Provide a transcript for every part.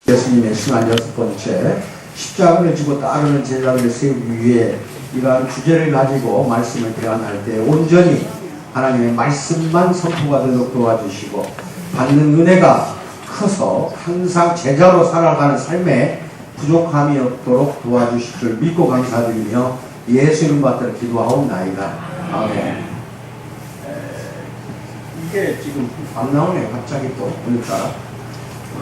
예수님의 심한 6번째 십자가를 지고 따르는 제자들을 세우기 위해 이러한 주제를 가지고 말씀을 대안할 때 온전히 하나님의 말씀만 선포가 되도록 도와주시고 받는 은혜가 커서 항상 제자로 살아가는 삶에 부족함이 없도록 도와주실 줄 믿고 감사드리며 예수 이름 받들어 기도하옵나이다. 아멘. 이게 지금 안 나오네. 갑자기 또 보니까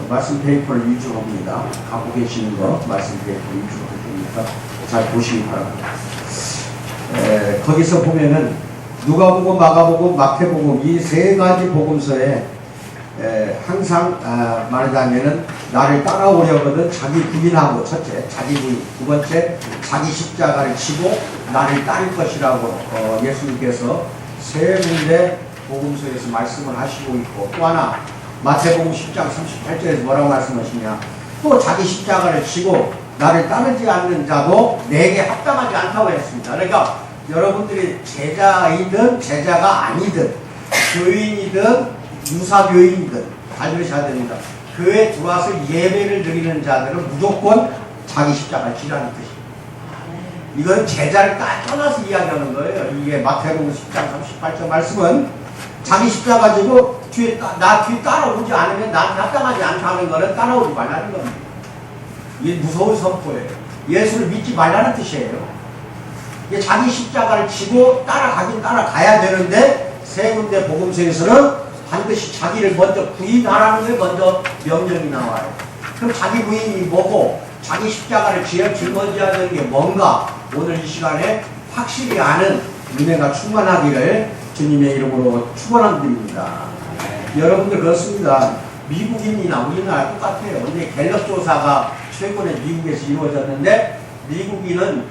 말씀 페이퍼를 위주합니다. 갖고 계시는 거 말씀 페이퍼 위주로 됩니까? 잘 보시기 바랍니다. 거기서 보면은 누가복음, 마가복음, 마태복음 이 세 가지 복음서에 항상 말하자면은 나를 따라오려거든 자기 부인하고 첫째 자기 부인, 두 번째 자기 십자가를 지고 나를 따를 것이라고 예수님께서 세 군데 복음서에서 말씀을 하시고 있고, 또 하나 마태복음 10장 38절에서 뭐라고 말씀하시냐, 또 자기 십자가를 지고 나를 따르지 않는 자도 내게 합당하지 않다고 했습니다. 그러니까 여러분들이 제자이든 제자가 아니든 교인이든 유사교인이든 다 들으셔야 됩니다. 교회에 들어와서 예배를 드리는 자들은 무조건 자기 십자가를 지라는 뜻입니다. 이건 제자를 떠나서 이야기하는 거예요. 이게 마태복음 10장 38절 말씀은 자기 십자가 지고 나 뒤에 따라오지 않으면 나한테 합당하지 않다는 거는 따라오지 말라는 겁니다. 이게 무서운 선포예요. 예수를 믿지 말라는 뜻이에요. 이게 자기 십자가를 지고 따라가긴 따라가야 되는데 세 군데 복음서에서는 반드시 자기를 먼저 부인하라는 게 먼저 명령이 나와요. 그럼 자기 부인이 뭐고 자기 십자가를 짊어져야 되는 게 뭔가 오늘 이 시간에 확실히 아는 은혜가 충만하기를 주님의 이름으로 축원드립니다. 여러분들 그렇습니다. 미국인이나 우리나라 똑같아요. 근데 갤럽 조사가 최근에 미국에서 이루어졌는데 미국인은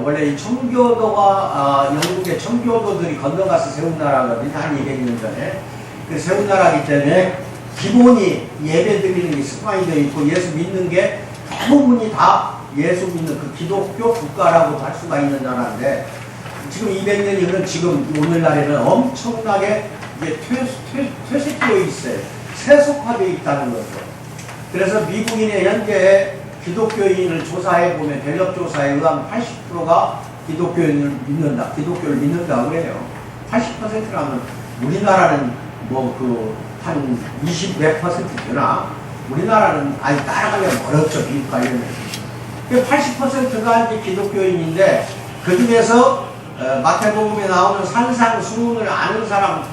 원래 이 청교도가 영국의 청교도들이 건너가서 세운 나라거든요. 한 200년 전에. 그 세운 나라이기 때문에 기본이 예배 드리는 게 습관이 되어 있고 예수 믿는 게 대부분이 다 예수 믿는 그 기독교 국가라고 할 수가 있는 나라인데, 지금 200년이 흐른 지금 오늘날에는 엄청나게 이게 퇴색되어 있어요. 세속화되어 있다는 거죠. 그래서 미국인의 현재 기독교인을 조사해 보면 갤럽 조사에 의하면 80%가 기독교인을 믿는다. 기독교를 믿는다고 그래요. 80%라면 우리나라는 한 20 몇 퍼센트 되나? 우리나라는 아직 따라가려면 어렵죠. 미국과 이런 데서. 80%가 이제 기독교인인데 그 중에서 마태복음에 나오는 산상수훈을 아는 사람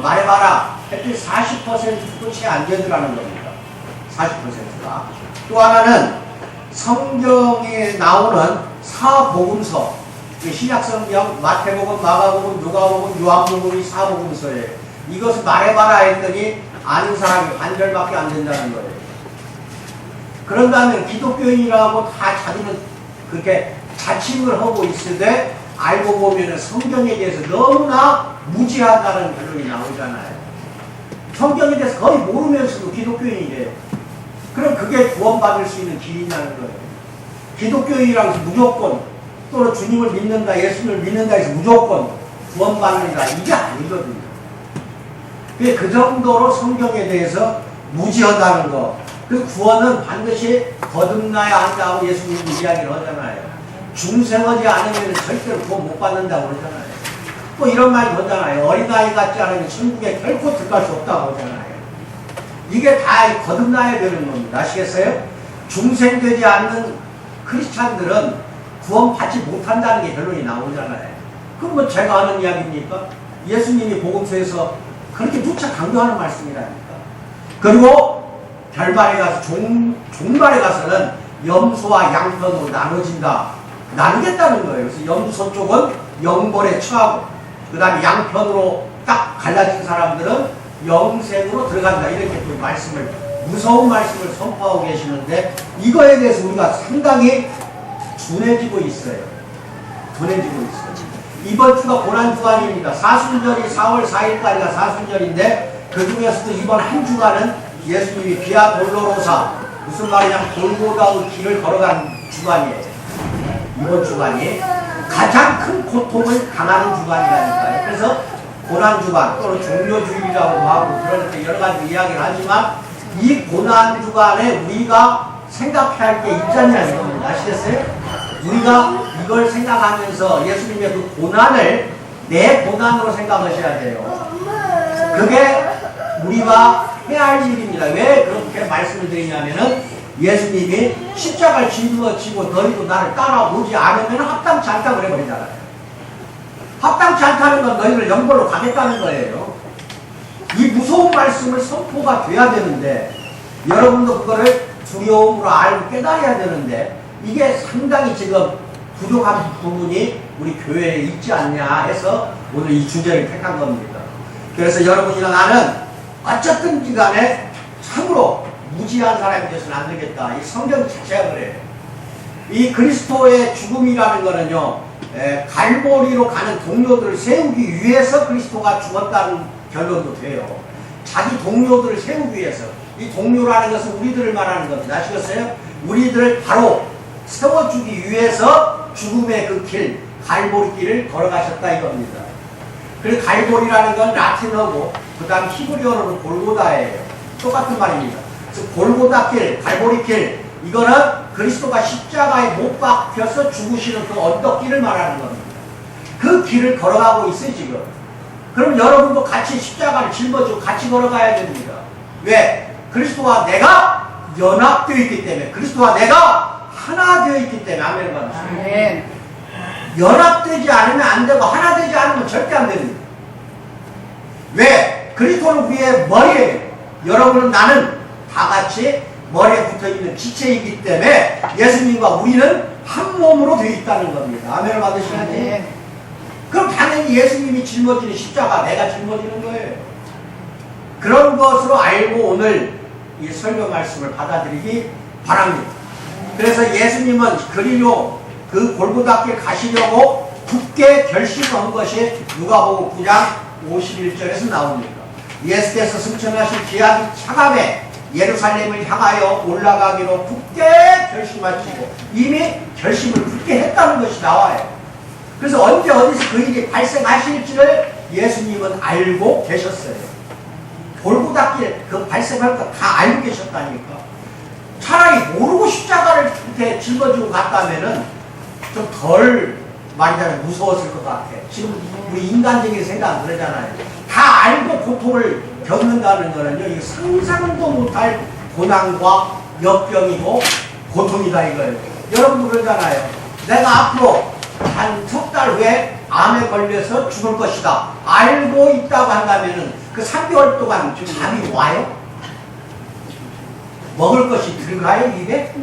말해봐라 했더니 40%도 채 안 되더라는 겁니다. 40%가. 또 하나는 성경에 나오는 사복음서, 신약성경, 마태복음, 마가복음, 누가복음, 요한복음이 사복음서예요. 이것을 말해봐라 했더니 아는 사람이 반절밖에 안 된다는 거예요. 그런다면 기독교인이라고 다 자기는 그렇게 자칭을 하고 있으되 알고 보면 성경에 대해서 너무나 무지하다는 결론이 나오잖아요. 성경에 대해서 거의 모르면서도 기독교인이래요. 그럼 그게 구원받을 수 있는 길이냐는 거예요. 기독교인이라고 해서 무조건 또는 주님을 믿는다, 예수님을 믿는다 해서 무조건 구원받는다, 이게 아니거든요. 그 정도로 성경에 대해서 무지하다는 거. 그 구원은 반드시 거듭나야 한다고 예수님이 이야기를 하잖아요. 중생하지 않으면 절대로 구원 못 받는다고 그러잖아요. 또 이런 말도 하잖아요. 어린아이 같지 않으면 천국에 결코 들어갈 수 없다고 하잖아요. 이게 다 거듭나야 되는 겁니다. 아시겠어요? 중생되지 않는 크리스찬들은 구원 받지 못한다는 게 결론이 나오잖아요. 그럼 뭐 제가 하는 이야기입니까? 예수님이 복음서에서 그렇게 누차 강조하는 말씀이라니까. 그리고 결말에 가서 종말에 가서는 염소와 양편으로 나눠진다. 나누겠다는 거예요. 그래서 염소 쪽은 영벌에 처하고 그 다음에 양편으로 딱 갈라진 사람들은 영생으로 들어간다. 이렇게 또 말씀을, 무서운 말씀을 선포하고 계시는데 이거에 대해서 우리가 상당히 둔해지고 있어요. 둔해지고 있어요. 이번 주가 고난주간입니다. 사순절이 4월 4일까지가 사순절인데 그 중에서도 이번 한 주간은 예수님이 비아 돌로로사, 무슨 말이냐면 골고다의 길을 걸어간 주간이에요. 이번 주간이 가장 큰 고통을 당하는 주간이라니까요. 그래서 고난주간 또는 종료주일이라고 하고 그럴 때 여러 가지 이야기를 하지만 이 고난 주간에 우리가 생각해야 할 게 있잖냐는 겁니다. 아시겠어요? 우리가 이걸 생각하면서 예수님의 그 고난을 내 고난으로 생각하셔야 돼요. 그게 우리가 해야 할 일입니다. 왜 그렇게 말씀을 드리냐면은 예수님이 십자가를 짊어지고 너희도 나를 따라오지 않으면 합당치 않다고 그래버리잖아요. 합당치 않다는 건 너희를 영벌로 가겠다는 거예요. 이 무서운 말씀을 선포가 돼야 되는데 여러분도 그거를 두려움으로 알고 깨달아야 되는데 이게 상당히 지금 부족한 부분이 우리 교회에 있지 않냐 해서 오늘 이 주제를 택한 겁니다. 그래서 여러분이나 나는 어쨌든지 간에 참으로 무지한 사람이 되서는 안 되겠다. 이 성경 자체가 그래요. 이 그리스도의 죽음이라는 거는요, 갈보리로 가는 동료들을 세우기 위해서 그리스도가 죽었다는 결론도 돼요. 자기 동료들을 세우기 위해서. 이 동료라는 것은 우리들을 말하는 겁니다. 아시겠어요? 우리들을 바로 세워주기 위해서 죽음의 그 길, 갈보리 길을 걸어가셨다 이겁니다. 그리고 갈보리라는 건 라틴어고 그 다음 히브리어로는 골고다예요. 똑같은 말입니다. 그래서 골고다 길, 갈보리 길, 이거는 그리스도가 십자가에 못 박혀서 죽으시는 그 언덕길을 말하는 겁니다. 그 길을 걸어가고 있어요 지금. 그럼 여러분도 같이 십자가를 짊어지고 같이 걸어가야 됩니다. 왜? 그리스도와 내가 연합되어 있기 때문에, 그리스도와 내가 하나 되어 있기 때문에. 아멘 받으십니다. 연합되지 않으면 안 되고 하나 되지 않으면 절대 안 됩니다. 왜? 그리스도는 우리의 머리예요. 여러분은 나는 다 같이 머리에 붙어있는 지체이기 때문에 예수님과 우리는 한 몸으로 되어 있다는 겁니다. 아멘을 받으시나요? 그럼 당연히 예수님이 짊어지는 십자가 내가 짊어지는 거예요. 그런 것으로 알고 오늘 이 설교 말씀을 받아들이기 바랍니다. 그래서 예수님은 그리로 그 골고다길 가시려고 굳게 결심한 것이 누가복음 9장 51절에서 나옵니다. 예수께서 승천하신 기약이 차감해 예루살렘을 향하여 올라가기로 굳게 결심하시고 이미 결심을 굳게 했다는 것이 나와요. 그래서 언제 어디서 그 일이 발생하실지를 예수님은 알고 계셨어요. 골고다길 그 발생할 거 다 알고 계셨다니까. 차라리 모르고 십자가를 이렇게 짊어지고 갔다면은 좀 덜 말하자면 무서웠을 것 같아. 지금 우리 인간적인 생각은 그러잖아요. 다 알고 고통을 겪는다는 거는요, 이거 상상도 못할 고난과 역병이고 고통이다 이거예요. 여러분도 그러잖아요. 내가 앞으로 한 석 달 후에 암에 걸려서 죽을 것이다. 알고 있다고 한다면은 그 3개월 동안 잠이 와요? 먹을 것이 들어가요, 입에?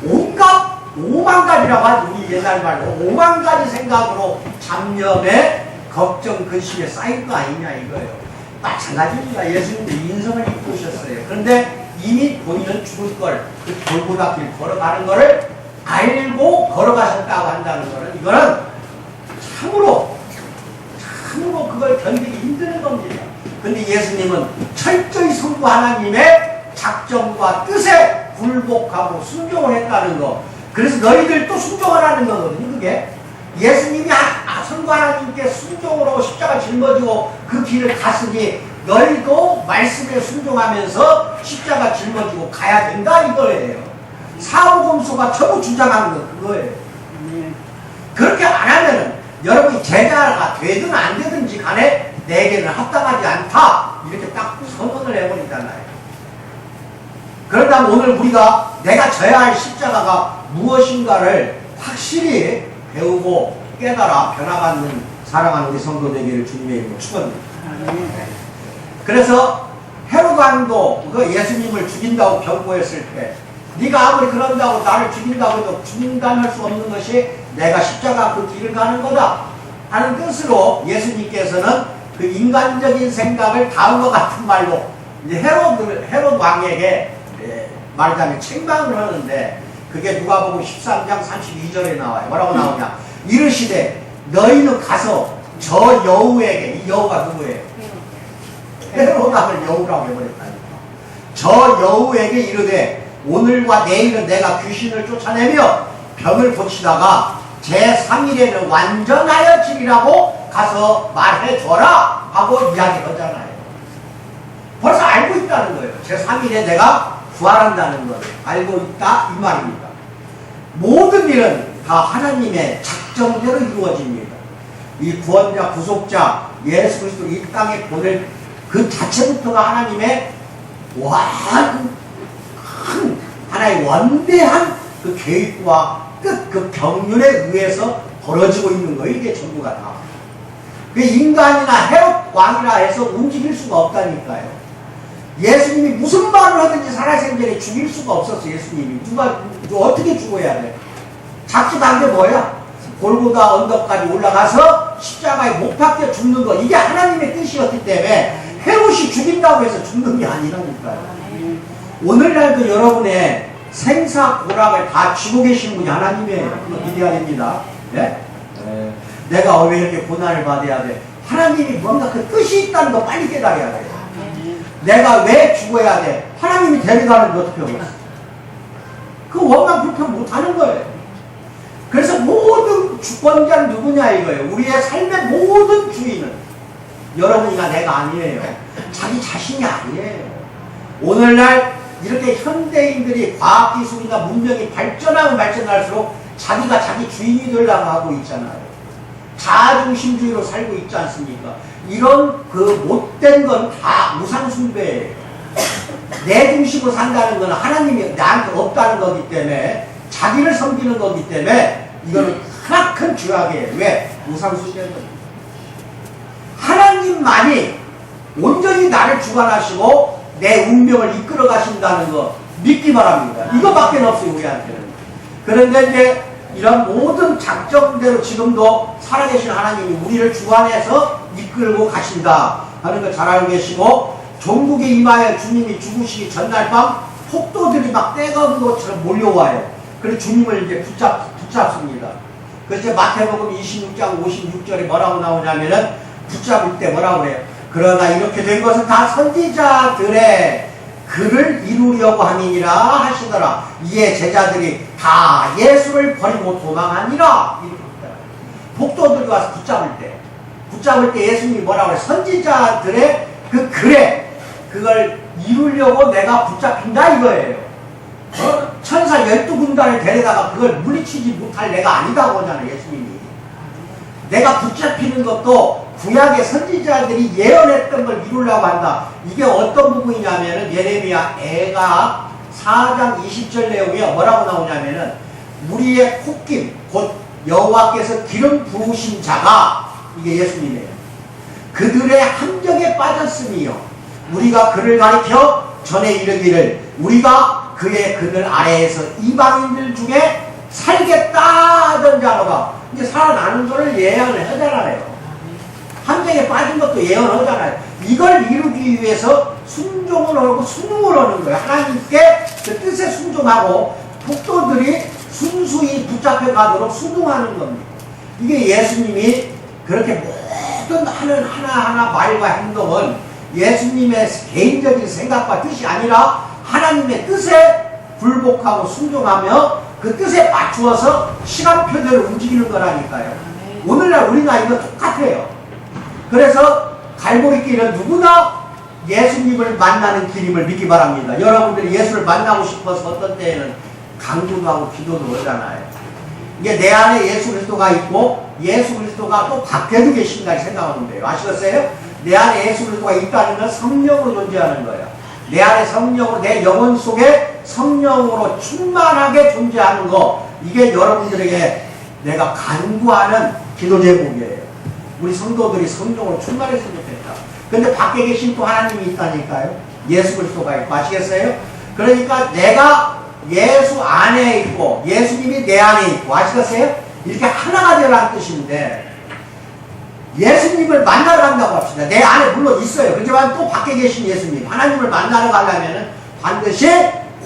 온갖, 5만 가지라고 하죠. 우리 옛날 말로. 5만 가지 생각으로 잡념에, 걱정, 근심에 쌓일 거 아니냐, 이거예요. 마찬가지입니다. 예수님도 인성을 입고 오셨어요. 그런데 이미 본인은 죽을 걸, 그 골고다 길 걸어가는 거를 알고 걸어가셨다고 한다는 거는, 이거는 참으로 그걸 견디기 힘드는 겁니다. 근데 예수님은 철저히 성부 하나님의 작정과 뜻에 굴복하고 순종을 했다는 거. 그래서 너희들도 순종하라는 거거든요. 그게 예수님이 성부 하나님께 순종을 하고 십자가 짊어지고 그 길을 갔으니 너희도 말씀에 순종하면서 십자가 짊어지고 가야 된다 이거예요. 사복음서가 전부 주장하는 거 그거예요. 그렇게 안 하면은 여러분이 제자가 되든 안 되든지 간에 내게는 합당하지 않다 이렇게 딱 선언을 해버리잖아요. 그런다면 오늘 우리가 내가 져야 할 십자가가 무엇인가를 확실히 배우고 깨달아 변화받는 사랑하는 우리 성도 되기를 주님의 이름으로 축원합니다. 그래서 헤롯 왕도 그 예수님을 죽인다고 경고했을 때 네가 아무리 그런다고 나를 죽인다고 해도 중단할 수 없는 것이 내가 십자가 그 길을 가는 거다 하는 뜻으로 예수님께서는 그 인간적인 생각을 다음과 같은 말로 이제 헤롯 왕에게 말하자면 책망을 하는데 그게 누가복음 13장 32절에 나와요. 뭐라고 나오냐? 이르시되 너희는 가서 저 여우에게, 이 여우가 누구예요? 헤롯 왕을 여우라고 해버렸다니까. 저 여우에게 이르되 오늘과 내일은 내가 귀신을 쫓아내며 병을 고치다가 제3일에는 완전하여지리라고 가서 말해줘라 하고 이야기를 하잖아요. 벌써 알고 있다는 거예요. 제3일에 내가 부활한다는 걸 알고 있다 이 말입니다. 모든 일은 다 하나님의 작정대로 이루어집니다. 이 구원자 구속자 예수 그리스도를 이 땅에 보낼 그 자체부터가 하나님의 큰 하나의 원대한 그 계획과 끝 그 경륜에 의해서 벌어지고 있는 거예요. 이게 전부가 다. 그 인간이나 헤롯 왕이라 해서 움직일 수가 없다니까요. 예수님이 무슨 말을 하든지 살아생전에 죽일 수가 없었어. 예수님이 누가 어떻게 죽어야 돼? 잡지도 않게 뭐야? 골고다 언덕까지 올라가서 십자가에 못 박혀 죽는 거, 이게 하나님의 뜻이었기 때문에 헤롯이 죽인다고 해서 죽는 게 아니라니까요. 오늘날도 여러분의 생사고락을 다 쥐고 계신 분이 하나님이에요. 그거 믿어야 됩니다. 네? 내가 왜 이렇게 고난을 받아야 돼? 하나님이 뭔가 그 뜻이 있다는 거 빨리 깨달아야 돼요. 내가 왜 죽어야 돼? 하나님이 데려가는 거 어떻게 하겠어? 그 원망 불평 못하는 거예요. 그래서 모든 주권자는 누구냐 이거예요. 우리의 삶의 모든 주인은 여러분이나 내가 아니에요. 자기 자신이 아니에요. 오늘날 이렇게 현대인들이 과학기술이나 문명이 발전하면 발전할수록 자기가 자기 주인이 되려고 하고 있잖아요. 자아중심주의로 살고 있지 않습니까? 이런 그 못된 건 다 우상숭배예요. 내 중심으로 산다는 건 하나님이 나한테 없다는 거기 때문에, 자기를 섬기는 거기 때문에 이거는 크나큰 죄악이에요. 왜? 우상숭배는 하나님만이 온전히 나를 주관하시고 내 운명을 이끌어 가신다는 거 믿기 바랍니다. 이거밖에 없어요, 우리한테는. 그런데 이제 이런 모든 작정대로 지금도 살아계신 하나님이 우리를 주관해서 이끌고 가신다 하는 걸 잘 알고 계시고, 종국에 임하여 주님이 죽으시기 전날 밤 폭도들이 막 때가운 것처럼 몰려와요. 그래서 주님을 이제 붙잡습니다. 그래서 마태복음 26장 56절에 뭐라고 나오냐면은, 붙잡을 때 뭐라고 그래요? 그러나 이렇게 된 것은 다 선지자들의 그를 이루려고 함이니라 하시더라. 이에 제자들이 다 예수를 버리고 도망하니라. 이렇게 복도들이 와서 붙잡을 때 예수님이 뭐라고 그래? 선지자들의 그 글에 그걸 이루려고 내가 붙잡힌다 이거예요. 천사 12군단을 데려다가 그걸 물리치지 못할 내가 아니다고 하잖아요, 예수님이. 내가 붙잡히는 것도 구약의 선지자들이 예언했던 걸 이루려고 한다. 이게 어떤 부분이냐면은 예레미야 애가 4장 20절 내용이 뭐라고 나오냐면은, 우리의 콧김 곧 여호와께서 기름 부으신 자가, 이게 예수님이에요. 그들의 함정에 빠졌으며 우리가 그를 가리켜 전에 이르기를 우리가 그의 그늘 아래에서 이방인들 중에 살겠다 하던 자로가, 이제 살아나는 것을 예언을 하잖아요. 함정에 빠진 것도 예언하잖아요. 이걸 이루기 위해서 순종을 하고 순응을 하는 거예요. 하나님께 그 뜻에 순종하고 복도들이 순수히 붙잡혀 가도록 순응하는 겁니다. 이게 예수님이 그렇게 모든 하나하나 말과 행동은 예수님의 개인적인 생각과 뜻이 아니라 하나님의 뜻에 굴복하고 순종하며 그 뜻에 맞추어서 시간표대로 움직이는 거라니까요. 오늘날 우리가 이거 똑같아요. 그래서 갈보리길은 누구나 예수님을 만나는 길임을 믿기 바랍니다. 여러분들이 예수를 만나고 싶어서 어떤 때에는 강구도 하고 기도도 하잖아요. 이게 내 안에 예수 그리스도가 있고 예수 그리스도가 또 밖에도 계신다 생각하면 돼요. 아시겠어요? 내 안에 예수 그리스도가 있다는 건 성령으로 존재하는 거예요. 내 안에 성령으로, 내 영혼 속에 성령으로 충만하게 존재하는 거, 이게 여러분들에게 내가 간구하는 기도 제목이에요. 우리 성도들이 성령으로 충만했으면 좋겠다. 근데 밖에 계신 또 하나님이 있다니까요. 예수 그리스도가 있고. 아시겠어요? 그러니까 내가 예수 안에 있고 예수님이 내 안에 있고, 아시겠어요? 이렇게 하나가 되라는 뜻인데, 예수님을 만나러 간다고 합시다. 내 안에 물론 있어요. 그렇지만 또 밖에 계신 예수님, 하나님을 만나러 가려면 반드시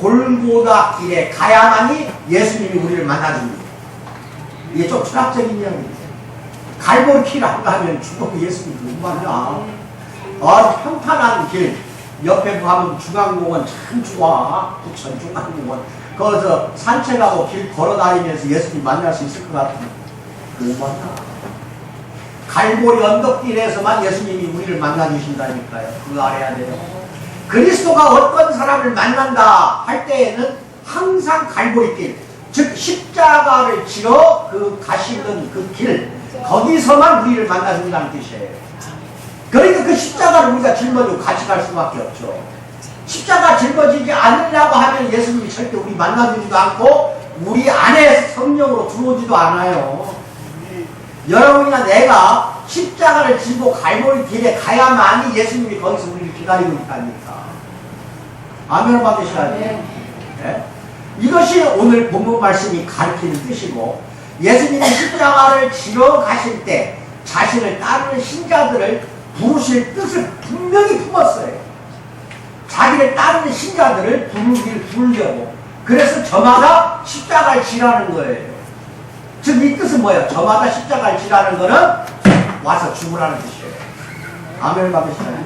골고다 길에 가야만이 예수님이 우리를 만나줍니다. 이게 좀 철학적인 이야기입니다. 갈보리 길 안 가면 죽어도 예수님 못 만나. 평탄한 길 옆에 가면 중앙공원 참 좋아. 부천 중앙공원 거기서 산책하고 길 걸어다니면서 예수님 만날 수 있을 것 같은데 못 만나. 갈보리 언덕길에서만 예수님이 우리를 만나주신다니까요. 그거 알아야 돼요. 그리스도가 어떤 사람을 만난다 할 때에는 항상 갈보리길, 즉 십자가를 지러 가시던 그 길, 거기서만 우리를 만나준다는 뜻이에요. 그러니까 그 십자가를 우리가 짊어지고 같이 갈 수밖에 없죠. 십자가 짊어지지 않으려고 하면 예수님이 절대 우리 만나주지도 않고 우리 안에 성령으로 들어오지도 않아요. 여러분이나 내가 십자가를 지고 갈보리 길에 가야만이 예수님이 거기서 우리를 기다리고 있다니까. 아멘 받으셔야 돼요. 네? 이것이 오늘 본문 말씀이 가르치는 뜻이고, 예수님이 십자가를 지러 가실 때 자신을 따르는 신자들을 부르실 뜻을 분명히 품었어요. 자기를 따르는 신자들을 부르려고. 그래서 저마다 십자가를 지라는 거예요. 즉 이 뜻은 뭐예요? 저마다 십자가를 지라는 거는 와서 죽으라는 뜻이에요. 아멘 받으시나요?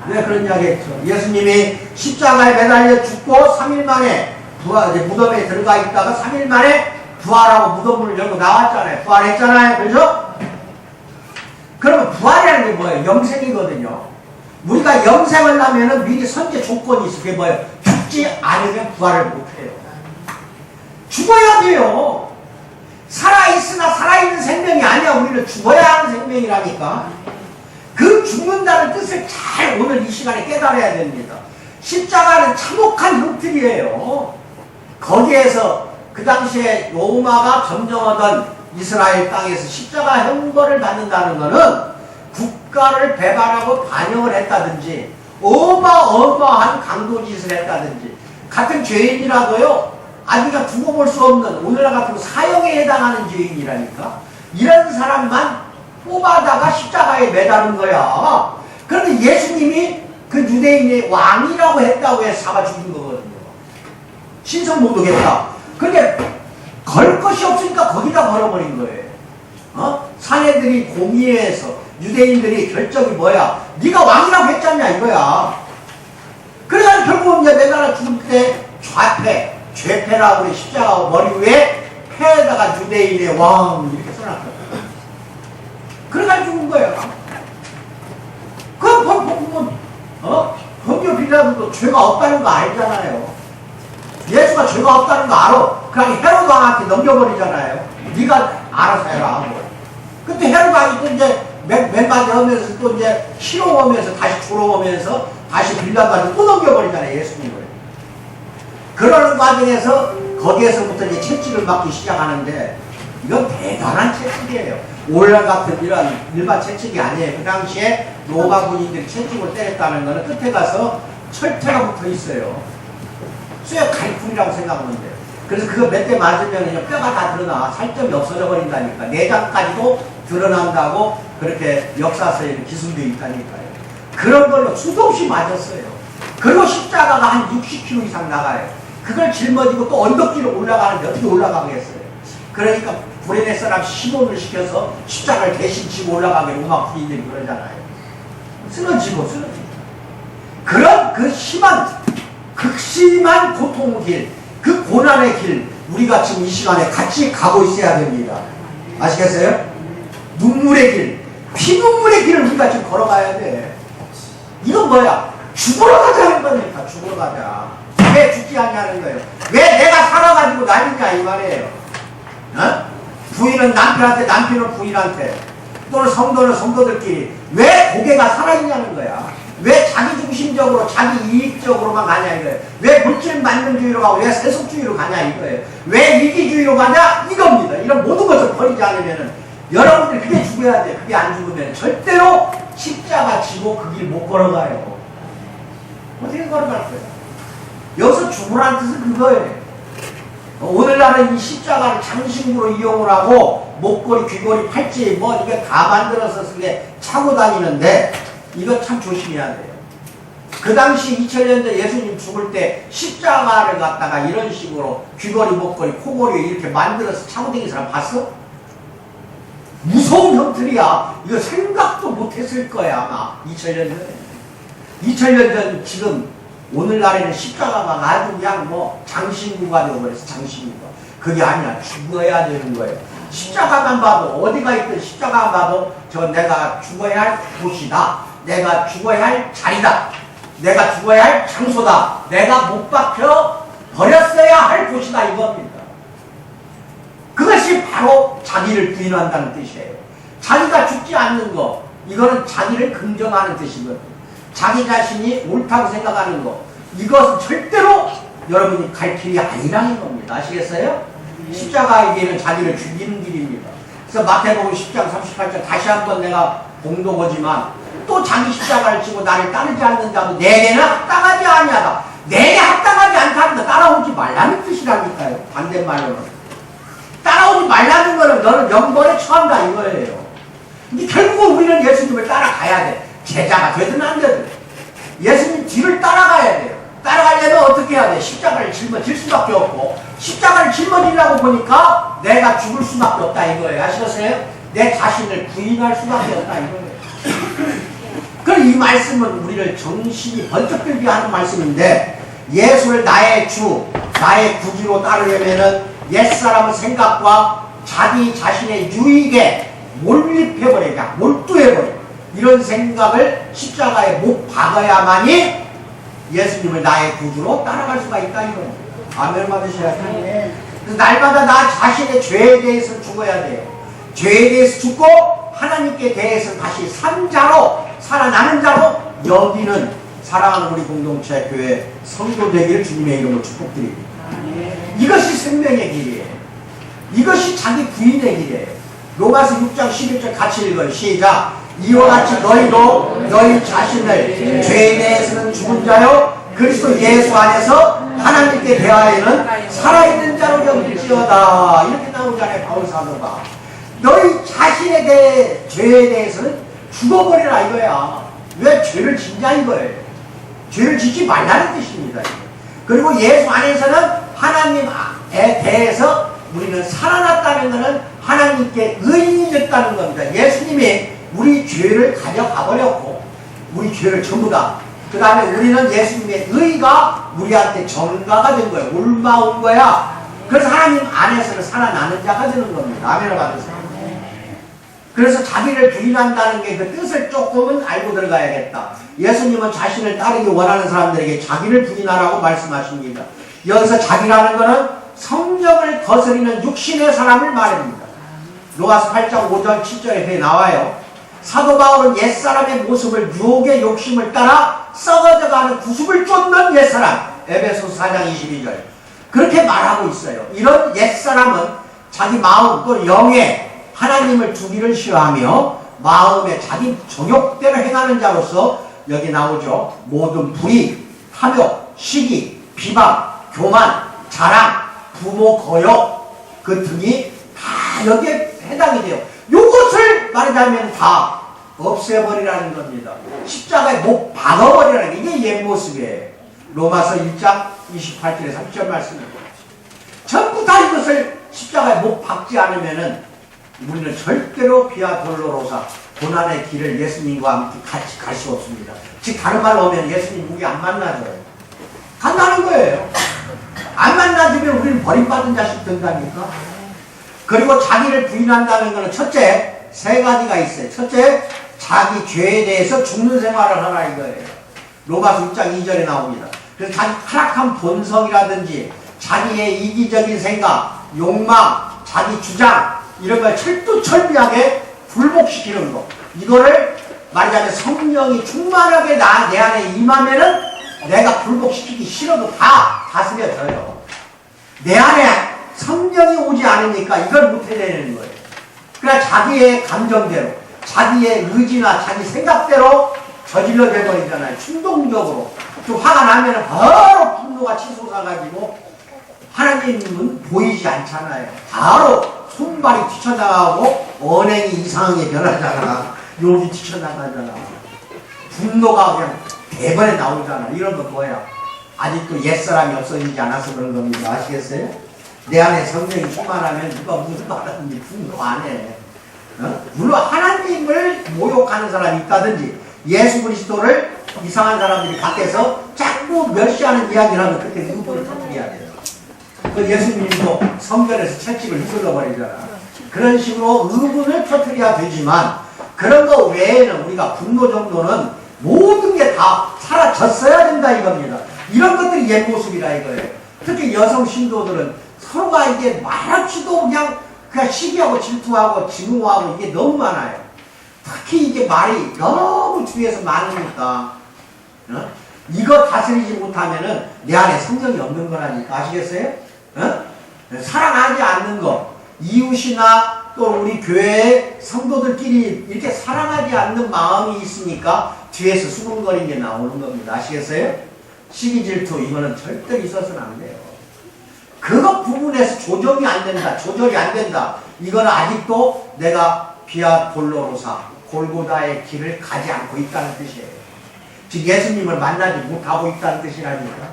왜 그런 이야기 했죠? 예수님이 십자가에 매달려 죽고 3일 만에 무덤에 들어가 있다가 3일 만에 부활하고 무덤문을 열고 나왔잖아요. 부활했잖아요. 그렇죠? 그러면 부활이라는 게 뭐예요? 영생이거든요. 우리가 영생을 하면은 미리 선제 조건이 있어. 그게 뭐예요? 죽지 않으면 부활을 못해요. 죽어야 돼요. 살아있으나 살아있는 생명이 아니야. 우리는 죽어야 하는 생명이라니까. 그 죽는다는 뜻을 잘 오늘 이 시간에 깨달아야 됩니다. 십자가는 참혹한 형틀이에요. 거기에서 그 당시에 로마가 점령하던 이스라엘 땅에서 십자가 형벌을 받는다는 것은 국가를 배반하고 반역을 했다든지 어마어마한 강도짓을 했다든지 같은 죄인이라도요 아기가 두고 볼 수 없는 오늘날 같은 사형에 해당하는 죄인이라니까. 이런 사람만 뽑아다가 십자가에 매다는 거야. 그런데 예수님이 그 유대인의 왕이라고 했다고 해서 잡아 죽인 거거든요. 신성모독했다. 근데 걸 것이 없으니까 거기다 걸어버린 거예요. 사내들이 공의회에서 유대인들이 결정이 뭐야? 네가 왕이라고 했잖냐 이거야. 그래서 결국 이제 매달아 죽을 때 좌패, 죄패라고 그래. 십자가 머리 위에 패에다가 유대인의 왕 이렇게 써놨거든. 그래가 죽은 거예요. 그 보면 본디오 빌라도도 죄가 없다는 거 알잖아요. 예수가 죄가 없다는 거 알아. 그냥 헤롯 왕한테 넘겨버리잖아요. 네가 알아서 해라 하고. 그때 헤롯 왕이 또 이제 맨바지 하면서 또 이제 실험하면서 다시 졸업하면서 다시 빌라도한테 또 넘겨버리잖아요. 예수님을. 그러는 과정에서 거기에서부터 이제 채찍을 맞기 시작하는데 이건 대단한 채찍이에요. 오늘 같은 이런 일반 채찍이 아니에요. 그 당시에 로마 군인들이 채찍으로 때렸다는 것은 끝에 가서 철퇴가 붙어 있어요. 쇠 갈풀이라고 생각하면 돼요. 그래서 그거 몇 대 맞으면 뼈가 다 드러나. 살점이 없어져 버린다니까. 내장까지도 드러난다고 그렇게 역사서에 기술되어 있다니까요. 그런 걸로 수도 없이 맞았어요. 그리고 십자가가 한 60km 이상 나가요. 그걸 짊어지고 또 언덕길을 올라가는데 어떻게 올라가겠어요? 그러니까 구레네 사람 시몬을 시켜서 십자가를 대신 지고 올라가게 로마 군인들이 그러잖아요. 쓰러지고. 그런 그 심한 극심한 고통의 길, 그 고난의 길 우리가 지금 이 시간에 같이 가고 있어야 됩니다. 아시겠어요? 눈물의 길, 피눈물의 길을 우리가 지금 걸어가야 돼. 이건 뭐야? 죽으러 가자는 거니까. 죽으러 가자. 왜 죽지 않냐는 거예요. 왜 내가 살아가지고 난리냐 이 말이에요. 부인은 남편한테, 남편은 부인한테, 또는 성도는 성도들끼리 왜 고개가 살아있냐는 거야. 왜 자기중심적으로 자기 이익적으로만 가냐 이거예요. 왜 물질 만능주의로 가고 왜 세속주의로 가냐 이거예요. 왜 이기주의로 가냐 이겁니다. 이런 모든 것을 버리지 않으면은 여러분들이 그게 죽어야 돼. 그게 안 죽으면 절대로 십자가 지고 그 길 못 걸어가요. 어떻게 걸어갈 거예요? 여기서 죽으라는 뜻은 그거예요. 오늘날은 이 십자가를 장신구로 이용을 하고 목걸이, 귀걸이, 팔찌 뭐 이게 다 만들어서 쓰게 차고 다니는데 이거 참 조심해야 돼요. 그 당시 2000년 전 예수님 죽을 때 십자가를 갖다가 이런 식으로 귀걸이, 목걸이, 코걸이 이렇게 만들어서 차고 다니는 사람 봤어? 무서운 형틀이야. 이거 생각도 못했을 거야 아마 2000년 전에. 2000년 전 지금 오늘날에는 십자가가 아주 그냥 뭐 장신구가 되어버렸어. 장신구가. 그게 아니야. 죽어야 되는 거예요. 십자가만 봐도 어디가 있든 십자가만 봐도 저 내가 죽어야 할 곳이다. 내가 죽어야 할 자리다. 내가 죽어야 할 장소다. 내가 못 박혀 버렸어야 할 곳이다 이겁니다. 그것이 바로 자기를 부인한다는 뜻이에요. 자기가 죽지 않는 거, 이거는 자기를 긍정하는 뜻이거든요. 자기 자신이 옳다고 생각하는 거, 이것은 절대로 여러분이 갈 길이 아니라는 겁니다. 아시겠어요? 십자가의 길은 자기를 죽이는 길입니다. 그래서 마태복음 10장 38절 다시 한번 내가 공동하지만 또 자기 십자가를 지고 나를 따르지 않는 자도 내게는 합당하지 아니하다. 내게 합당하지 않다는 거 따라오지 말라는 뜻이라니까요. 반대말로는. 따라오지 말라는 거는 너는 영벌에 처한다 이거예요. 근데 결국은 우리는 예수님을 따라가야 돼. 제자가 되든 안 되든. 예수님 뒤를 따라가야 돼요. 따라가려면 어떻게 해야 돼? 십자가를 짊어질 수밖에 없고, 십자가를 짊어지려고 보니까 내가 죽을 수밖에 없다 이거예요. 아시겠어요? 내 자신을 부인할 수밖에 없다 이거예요. 그럼 이 말씀은 우리를 정신이 번쩍 들게 하는 말씀인데, 예수를 나의 주, 나의 구주로 따르려면은 옛사람의 생각과 자기 자신의 유익에 몰입해버리자, 몰두해버려. 이런 생각을 십자가에 못 박아야만이 예수님을 나의 구주로 따라갈 수가 있다 이거예요. 아멘 받으셔야 돼요. 그래서 날마다 나 자신의 죄에 대해서 죽어야 돼요. 죄에 대해서 죽고 하나님께 대해서 다시 산 자로, 살아나는 자로 여기는 사랑하는 우리 공동체 교회 성도 되기를 주님의 이름으로 축복드립니다. 이것이 생명의 길이에요. 이것이 자기 부인의 길이에요. 로마서 6장 11절 같이 읽어요. 시작. 이와 같이 너희도 너희 자신을 죄에 대해서는 죽은 자요 그리스도 예수 안에서 하나님께 대하여는 살아있는 자로 여길지어다. 이렇게 나오잖아요. 바울 사도가. 너희 자신에 대해 죄에 대해서는 죽어버리라 이거야. 왜 죄를 짓냐 이거예요. 죄를 짓지 말라는 뜻입니다. 그리고 예수 안에서는 하나님에 대해서 우리는 살아났다는 것은 하나님께 의인이 됐다는 겁니다. 예수님이 우리 죄를 가져가 버렸고 우리 죄를 전부 다, 그 다음에 우리는 예수님의 의가 우리한테 전가가 된 거예요. 옮아온 거야. 그래서 하나님 안에서는 살아나는 자가 되는 겁니다. 아멘을 받으세요. 그래서 자기를 부인한다는 게 그 뜻을 조금은 알고 들어가야겠다. 예수님은 자신을 따르기 원하는 사람들에게 자기를 부인하라고 말씀하십니다. 여기서 자기라는 것은 성령을 거스리는 육신의 사람을 말합니다. 로마서 8장 5절 7절에 나와요. 사도 바울은 옛사람의 모습을 유혹의 욕심을 따라 썩어져가는 구습을 쫓는 옛사람, 에베소서 4장 22절 그렇게 말하고 있어요. 이런 옛사람은 자기 마음 또 영에 하나님을 두기를 싫어하며 마음에 자기 정욕대로 행하는 자로서 여기 나오죠. 모든 불의, 탐욕, 시기, 비방, 교만, 자랑, 부모 거역 그 등이 다 여기에 해당이 돼요. 요것을 말하자면 다 없애버리라는 겁니다. 십자가에 못 박아버리라는 게 이게 옛 모습이에요. 로마서 1장 28절에 30절 말씀입니다. 전부 다 이것을 십자가에 못 박지 않으면은 우리는 절대로 비아 돌로로사 고난의 길을 예수님과 함께 같이 갈 수 없습니다. 즉 다른 말로 하면 예수님 우리 안 만나줘요. 간다는 거예요. 안 만나주면 우리는 버림받은 자식 된다니까. 그리고 자기를 부인한다는 것은 첫째 세 가지가 있어요. 첫째 자기 죄에 대해서 죽는 생활을 하라 이거예요. 로마서 6장 2절에 나옵니다. 그래서 자기 타락한 본성이라든지 자기의 이기적인 생각, 욕망, 자기 주장 이런 걸 철두철미하게 굴복시키는 거. 이거를 말하자면 성령이 충만하게 내 안에 임하면은 내가 굴복시키기 싫어도 다 다스려져요. 내 안에 성령이 오지 않으니까 이걸 못해내는 거예요. 그러니까 자기의 감정대로, 자기의 의지나 자기 생각대로 저질러 돼버리잖아요. 충동적으로. 좀 화가 나면 바로 분노가 치솟아가지고 하나님은 보이지 않잖아요. 바로 손발이 튀쳐나가고 언행이 이상하게 변하잖아. 욕이 튀쳐나가잖아. 분노가 그냥 대번에 나오잖아. 이런 거 뭐야? 아직도 옛사람이 없어지지 않아서 그런 겁니다. 아시겠어요? 내 안에 성령이 충만하면 누가 무슨 말하든지 분노 안 해. 물론 하나님을 모욕하는 사람이 있다든지 예수 그리스도를 이상한 사람들이 밖에서 자꾸 멸시하는 이야기를 하면 그때 의문을 터뜨려야 돼요. 그 예수님도 성전에서 채찍을 휘둘러버리잖아. 그런 식으로 의문을 터뜨려야 되지만 그런 거 외에는 우리가 분노 정도는 모든 게 다 사라졌어야 된다 이겁니다. 이런 것들이 옛 모습이라 이거예요. 특히 여성 신도들은 서로가 이게 말없이도 그냥 시기하고 질투하고 증오하고 이게 너무 많아요. 특히 이게 말이 너무 주위에서 많으니까 이거 다스리지 못하면은 내 안에 성령이 없는 거라니까. 아시겠어요? 사랑하지 않는 거, 이웃이나 또 우리 교회 성도들끼리 이렇게 사랑하지 않는 마음이 있으니까 뒤에서 수군거리는 게 나오는 겁니다. 아시겠어요? 시기 질투 이거는 절대 있어서는 안 돼요. 그것 부분에서 조정이 안 된다, 조절이 안 된다. 이거는 아직도 내가 비아 돌로로사 골고다의 길을 가지 않고 있다는 뜻이에요. 즉 예수님을 만나지 못하고 있다는 뜻이랍니다.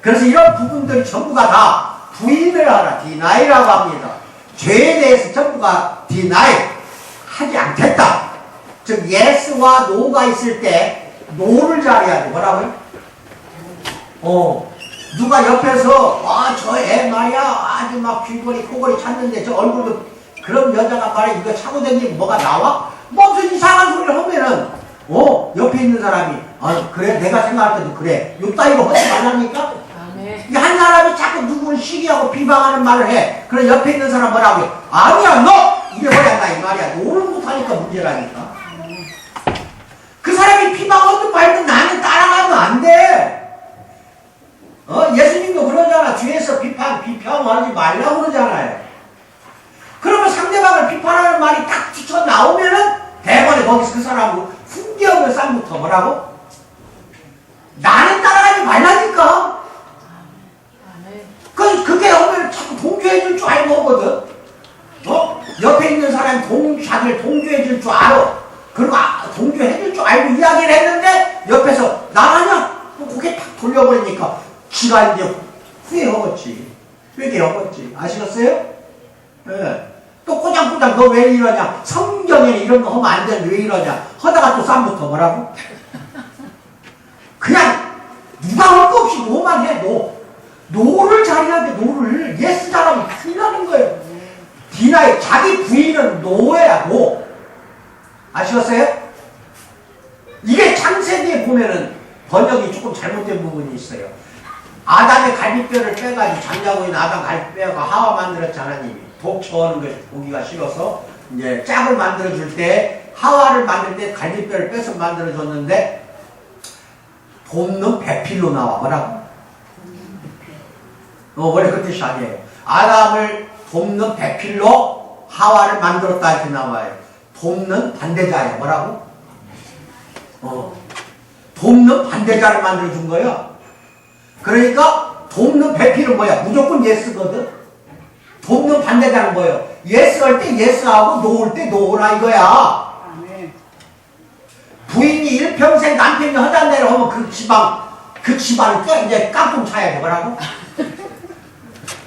그래서 이런 부분들이 전부가 다 부인을 하라, 디나이라고 합니다. 죄에 대해서 전부가 디나이, 하지 않겠다. 즉 예스와 노가 있을 때 노를 잘해야 돼. 뭐라고요? 누가 옆에서 저 애 말이야 아주 막 귀걸이 코걸이 찾는데 저 얼굴도 그런 여자가 말이야 이거 차고 다니면 뭐가 나와? 뭐 무슨 이상한 소리를 하면은 옆에 있는 사람이 그래 내가 생각할 때도 그래 요 따위로 하지 말라니까. 한 사람이 자꾸 누구를 시기하고 비방하는 말을 해. 그럼 옆에 있는 사람 뭐라고 해? 아니야 너 이래버렸다 이 말이야. 노를 못하니까 문제라니까. 그 사람이 비방하든 말든 나는 따라가면 안 돼. 예수님도 그러잖아. 뒤에서 비평하지 말라고 그러잖아요. 그러면 상대방을 비판하는 말이 딱 튀쳐나오면은 대번에 거기서 그 사람으로 훈계하면 쌈부터 뭐라고? 나는 따라가지 말라니까. 그게 오늘 자꾸 동조해줄 줄 알고 오거든. 옆에 있는 사람이 자기를 동조해줄 줄 알아. 그리고 동조해줄 줄 알고 이야기를 했는데 옆에서 나가냐? 고개 탁 돌려버리니까 지가 이제 후회하겠지. 회개하겠지. 아시겠어요? 예. 또 꼬장꼬장 너 왜 이러냐? 성경에는 이런 거 하면 안 되는데 왜 이러냐? 하다가 또 쌈부터 뭐라고? 그냥 누가 할 거 없이 노만 해. 노를 잘해야 돼. 노를. 예스 잘하면 큰일 나는 거예요. 디나이 자기 부인은 노예야. 노. 아시겠어요? 이게 창세기에 보면은 번역이 조금 잘못된 부분이 있어요. 아담의 갈비뼈를 빼가지고 장자고 있는 아담 갈비뼈 빼가 하와 만들었지 하나님이. 독처하는 것이 보기가 싫어서 이제 짝을 만들어줄 때 하와를 만들 때 갈비뼈를 빼서 만들어줬는데 돕는 배필로 나와. 뭐라고? 원래 그 뜻이 아니에요. 아담을 돕는 배필로 하와를 만들었다 이렇게 나와요. 돕는 반대자예요. 뭐라고? 돕는 반대자를 만들어준 거예요. 그러니까 돕는 배필은 뭐야? 무조건 예스거든. 돕는 반대자는 뭐예요? 예스 할 때 예스하고 노 할 때 노라 이거야. 부인이 일평생 남편이 허단 대로 하면 그 집안을 이제 깡통 차야 돼. 뭐라고?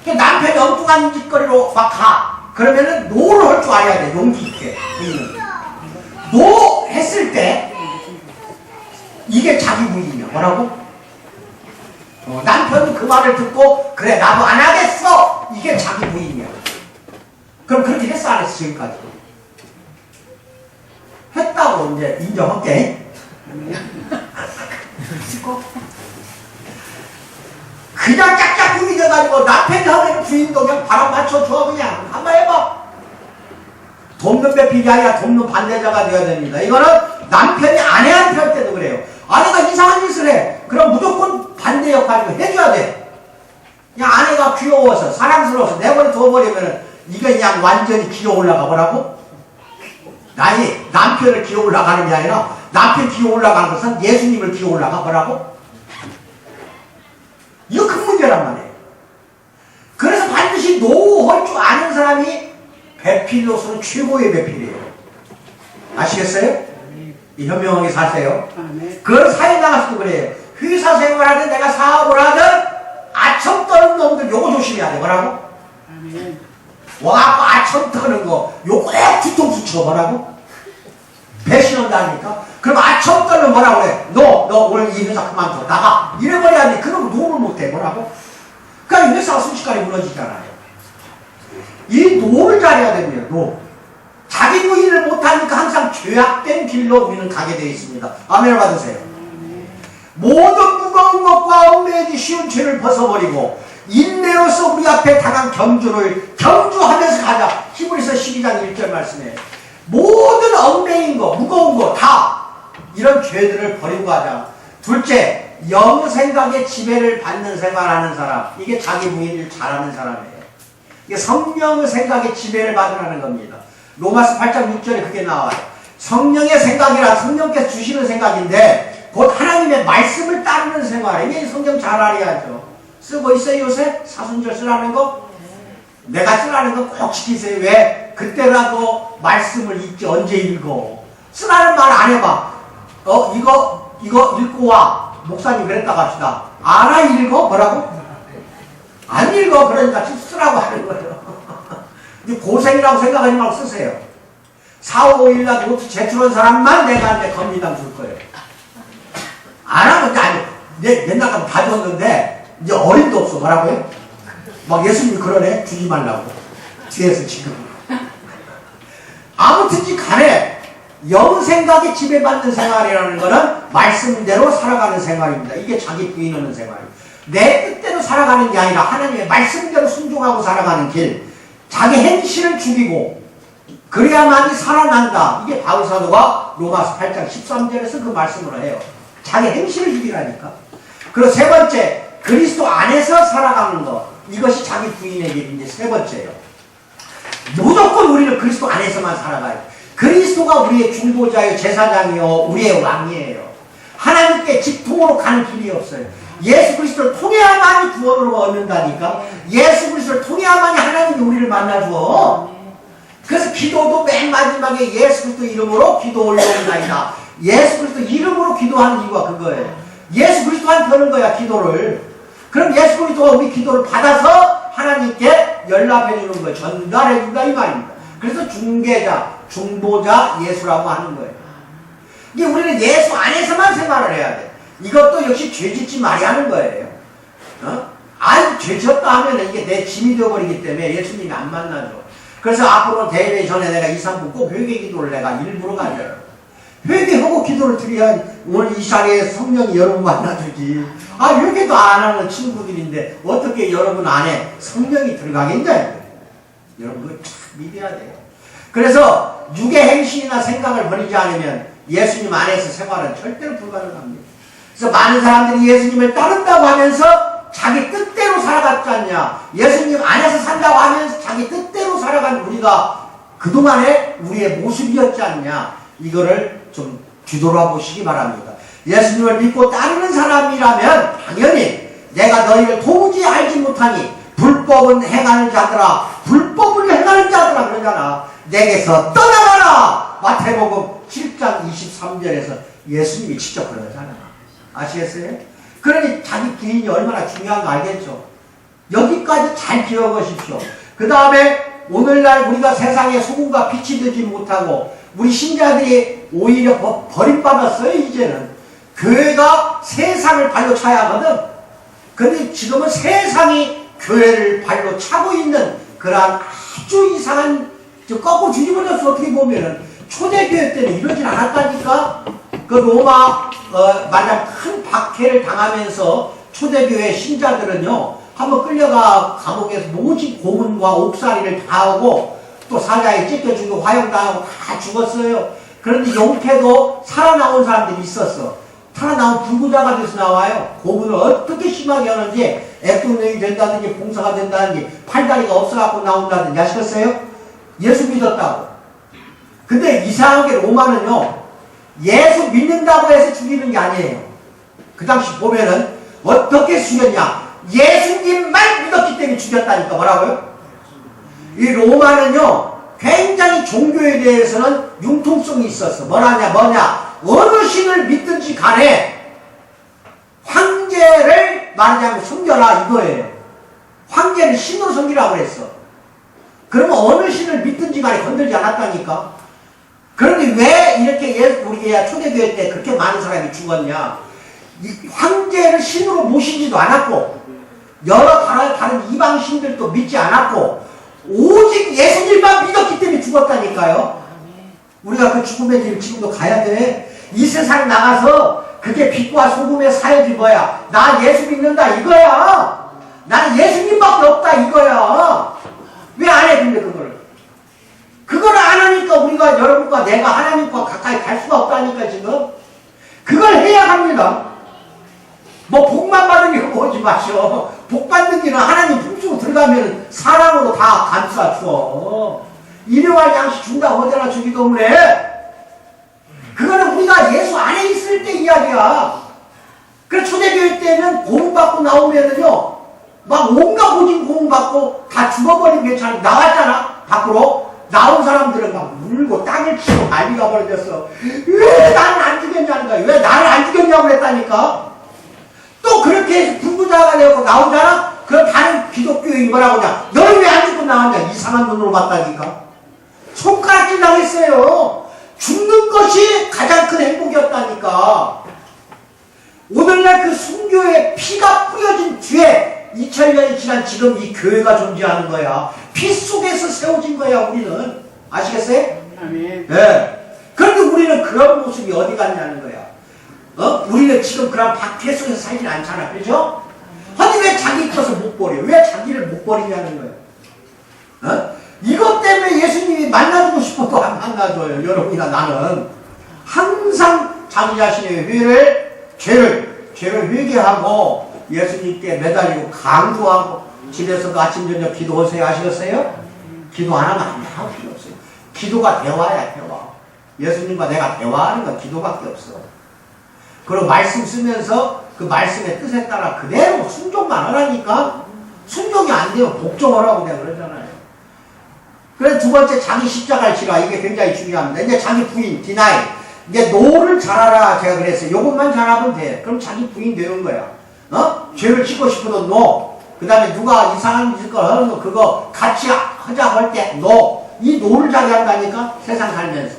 남편이 엉뚱한 짓거리로 막 가. 그러면은 노를 할 줄 알아야 돼. 용기 있게. 노 했을 때 이게 자기 부인이야. 뭐라고? 남편은 그 말을 듣고 그래 나도 안 하겠어. 이게 자기 부인이야. 그럼 그렇게 했어 안 했어 지금까지? 했다고 이제 인정할게. 그냥 짝짝 부이 돼가지고 남편이 하면 부인도 그냥 바람 맞춰줘. 그냥 한번 해봐. 돕는 배필이 아니라 돕는 반대자가 되어야 됩니다. 이거는 남편이 아내한테 할 때도 그래요. 아내가 이상한 짓을 해. 그럼 무조건 반대 역할을 해줘야 돼. 그냥 아내가 귀여워서 사랑스러워서 내버려 둬버리면 이게 그냥 완전히 기어 올라가 보라고? 아니 남편을 기어 올라가는 게 아니라 남편 기어 올라가는 것은 예수님을 기어 올라가 보라고? 이거 큰 문제란 말이에요. 그래서 반드시 노할 줄 아는 사람이 배필로서는 최고의 배필이에요. 아시겠어요? 현명하게 사세요. 그런 사회 나가서도 그래요. 회사 생활하든 내가 사업을 하든 아첨 떠는 놈들 요거 조심해야 돼. 뭐라고? 와갖고 아첨 떠는 거 요거 꼭 뒤통수 쳐. 뭐라고? 배신한다니까? 그럼 아첨 떠는 뭐라고 그래? 너 오늘 이 회사 그만둬. 나가. 이래버려야 돼. 그럼 노를 못해. 뭐라고? 그러니까 회사가 순식간에 무너지잖아요. 이 노를 잘해야 됩니다. 노. 자기 부인을 못하니까 항상 죄악된 길로 우리는 가게 되어 있습니다. 아멘을 받으세요. 모든 무거운 것과 얽매이기 쉬운 죄를 벗어버리고 인내로서 우리 앞에 당한 경주를 경주하면서 가자. 히브리서 12장 1절 말씀에 모든 얽매인 거 무거운 거 다 이런 죄들을 버리고 가자. 둘째, 영생각의 지배를 받는 생활하는 사람, 이게 자기 부인을 잘하는 사람이에요. 이게 성령의 생각의 지배를 받으라는 겁니다. 로마서 8장 6절에 그게 나와요. 성령의 생각이라 성령께서 주시는 생각인데 곧 하나님의 말씀을 따르는 생활. 이게 성경 잘 알아야죠. 쓰고 있어요 요새? 사순절 쓰라는 거? 내가 쓰라는 거 꼭 지키세요. 왜? 그때라도 말씀을 읽지. 언제 읽어? 쓰라는 말 안 해봐. 이거 읽고 와. 목사님 그랬다고 합시다. 알아 읽어? 뭐라고? 안 읽어. 그러니까 쓰라고 하는 거예요. 고생이라고 생각하지 말고 쓰세요. 4, 5, 5일날 노트 제출한 사람만 내가 내 건미당 줄 거예요. 안 하면 아니 옛날 가면 다 줬는데 이제 어림도 없어. 뭐라고요? 막 예수님이 그러네. 주지 말라고. 뒤에서 지금. 아무튼지 간에 영생각에 지배받는 생활이라는 거는 말씀대로 살아가는 생활입니다. 이게 자기 부인하는 생활이에요. 내 뜻대로 살아가는 게 아니라 하나님의 말씀대로 순종하고 살아가는 길. 자기 행실을 죽이고 그래야만이 살아난다. 이게 바울 사도가 로마서 8장 13절에서 그 말씀을 해요. 자기 행실을 죽이라니까. 그리고 세 번째, 그리스도 안에서 살아가는 것. 이것이 자기 부인의 길인데 세 번째예요. 무조건 우리는 그리스도 안에서만 살아가요. 그리스도가 우리의 중보자요, 제사장이요, 우리의 왕이에요. 하나님께 직통으로 가는 길이 없어요. 예수 그리스도를 통해야만이 구원으로 얻는다니까. 예수 그리스도를 통해야만이 하나님이 우리를 만나줘. 그래서 기도도 맨 마지막에 예수 그리스도 이름으로 기도 올려옵나이다. 예수 그리스도 이름으로 기도하는 이유가 그거예요. 예수 그리스도한테 하는 거야, 기도를. 그럼 예수 그리스도가 우리 기도를 받아서 하나님께 연락해 주는 거예요. 전달해 준다 이 말입니다. 그래서 중개자, 중보자 예수라고 하는 거예요. 이게 우리는 예수 안에서만 생활을 해야 돼. 이것도 역시 죄 짓지 말아야 하는 거예요. 죄 지었다 하면 이게 내 짐이 되어버리기 때문에 예수님이 안 만나죠. 그래서 앞으로 대회 전에 내가 2, 3분 꼭 회개 기도를 내가 일부러 가져요. 회개하고 기도를 드려야 오늘 이 자리에 성령이 여러분 만나주지. 회개도 안 하는 친구들인데 어떻게 여러분 안에 성령이 들어가겠냐. 여러분 그거 참 믿어야 돼요. 그래서 육의 행실이나 생각을 버리지 않으면 예수님 안에서 생활은 절대로 불가능합니다. 그래서 많은 사람들이 예수님을 따른다고 하면서 자기 뜻대로 살아갔지 않냐. 예수님 안에서 산다고 하면서 자기 뜻대로 살아간 우리가 그동안의 우리의 모습이었지 않냐. 이거를 좀 뒤돌아보시기 바랍니다. 예수님을 믿고 따르는 사람이라면 당연히 내가 너희를 도무지 알지 못하니 불법은 행하는 자들아, 불법을 행하는 자들아 그러잖아. 내게서 떠나가라. 마태복음 7장 23절에서 예수님이 직접 그러잖아. 아시겠어요? 그러니 자기 부인이 얼마나 중요한 거 알겠죠? 여기까지 잘 기억하십시오. 그 다음에 오늘날 우리가 세상에 소금과 빛이 되지 못하고 우리 신자들이 오히려 버림받았어요. 이제는 교회가 세상을 발로 차야 하거든. 근데 지금은 세상이 교회를 발로 차고 있는 그러한 아주 이상한, 거꾸로 뒤집어졌어. 어떻게 보면은 초대교회 때는 이러진 않았다니까. 그 로마 만약 큰 박해를 당하면서 초대교회 신자들은요 한번 끌려가 감옥에서 모진 고문과 옥살이를 당하고 또 사자에 찢겨주고 화형당하고 다 죽었어요. 그런데 용태도 살아나온 사람들이 있었어. 살아나온 불구자가 돼서 나와요. 고문을 어떻게 심하게 하는지 액동령이 된다든지 봉사가 된다든지 팔다리가 없어갖고 나온다든지 아시겠어요? 예수 믿었다고. 근데 이상하게 로마는요 예수 믿는다고 해서 죽이는 게 아니에요. 그 당시 보면은 어떻게 죽였냐. 예수님만 믿었기 때문에 죽였다니까. 뭐라고요? 이 로마는요 굉장히 종교에 대해서는 융통성이 있었어. 뭐냐 어느 신을 믿든지 간에 황제를 말하자면 섬겨라 이거예요. 황제는 신으로 섬기라고 그랬어. 그러면 어느 신을 믿든지 간에 건들지 않았다니까. 그런데 왜 이렇게 우리 초대교회 때 그렇게 많은 사람이 죽었냐. 이 황제를 신으로 모시지도 않았고 여러 다른 이방 신들도 믿지 않았고 오직 예수님만 믿었기 때문에 죽었다니까요. 우리가 그 죽음의 길 지금도 가야 돼. 이 세상 나가서 그게 빛과 소금의 사역이 뭐야? 나 예수 믿는다 이거야. 나는 예수님밖에 없다 이거야. 왜 안 해 근데 그거를? 그걸 안 하니까 우리가 여러분과 내가 하나님과 가까이 갈 수가 없다니까 지금. 그걸 해야 합니다. 뭐 복만 받으려고 오지 마시오. 복 받는 길은 하나님 품주고 들어가면 사랑으로 다 감싸줘. 일용할 양식 준다고 하잖아 주기도 그래. 그거는 우리가 예수 안에 있을 때 이야기야. 그래 초대교회 때는 고문받고 나오면은요 막 온갖 고진 고문받고 다 죽어버린 괜찮아. 나왔잖아 밖으로. 나온 사람들은 막 울고 땅을 치고 난리가 벌어졌어. 왜 나는 안 죽였냐는 거야. 왜 나를 안 죽였냐고 그랬다니까. 또 그렇게 해서 불구자가 되고 나오잖아. 그럼 다른 기독교인이 뭐라고 하냐. 너는 왜 안 죽고 나왔냐. 이상한 눈으로 봤다니까. 손가락질 당했어요. 죽는 것이 가장 큰 행복이었다니까. 오늘날 그 순교의 피가 뿌려진 뒤에 2000년이 지난 지금 이 교회가 존재하는 거야. 피 속에서 세워진 거야 우리는. 아시겠어요? 아멘. 네. 그런데 우리는 그런 모습이 어디 갔냐는 거야. 우리는 지금 그런 박해 속에서 살진 않잖아. 그죠? 아니 왜 자기 것을 못 버려? 왜 자기를 못 버리냐는 거야. 이것 때문에 예수님이 만나주고 싶어도 안 만나줘요. 여러분이나 나는. 항상 자기 자신의 죄를 회개하고 예수님께 매달리고 강조하고 집에서도 아침 저녁 기도하세요. 아시겠어요? 기도 안 하면 안 할 필요 없어요. 기도가 대화야 대화. 예수님과 내가 대화하는 건 기도밖에 없어. 그리고 말씀 쓰면서 그 말씀의 뜻에 따라 그대로 순종만 하라니까. 순종이 안 되면 복종하라고 내가 그러잖아요. 그래서 두 번째 자기 십자가를 지라. 이게 굉장히 중요합니다. 이제 자기 부인 디나이. 이제 노를 잘하라 제가 그랬어요. 요것만 잘하면 돼. 그럼 자기 부인 되는 거야. 죄를 짓고 싶어도 노. 그 다음에 누가 이상한 짓을 하는 거 그거 같이 하자고 할 때 노. 이 노를 자기 한다니까 세상 살면서.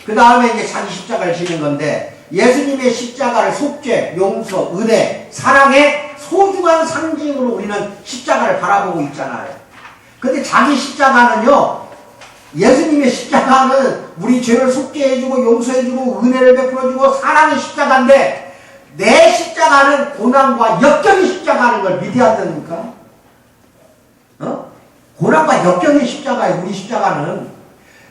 그 다음에 이제 자기 십자가를 지는 건데 예수님의 십자가를 속죄, 용서, 은혜, 사랑의 소중한 상징으로 우리는 십자가를 바라보고 있잖아요. 근데 자기 십자가는요, 예수님의 십자가는 우리 죄를 속죄해주고 용서해주고 은혜를 베풀어주고 사랑의 십자가인데 내 십자가는 고난과 역경의 십자가라는 걸 믿어야 됩니까? 고난과 역경의 십자가예요, 우리 십자가는.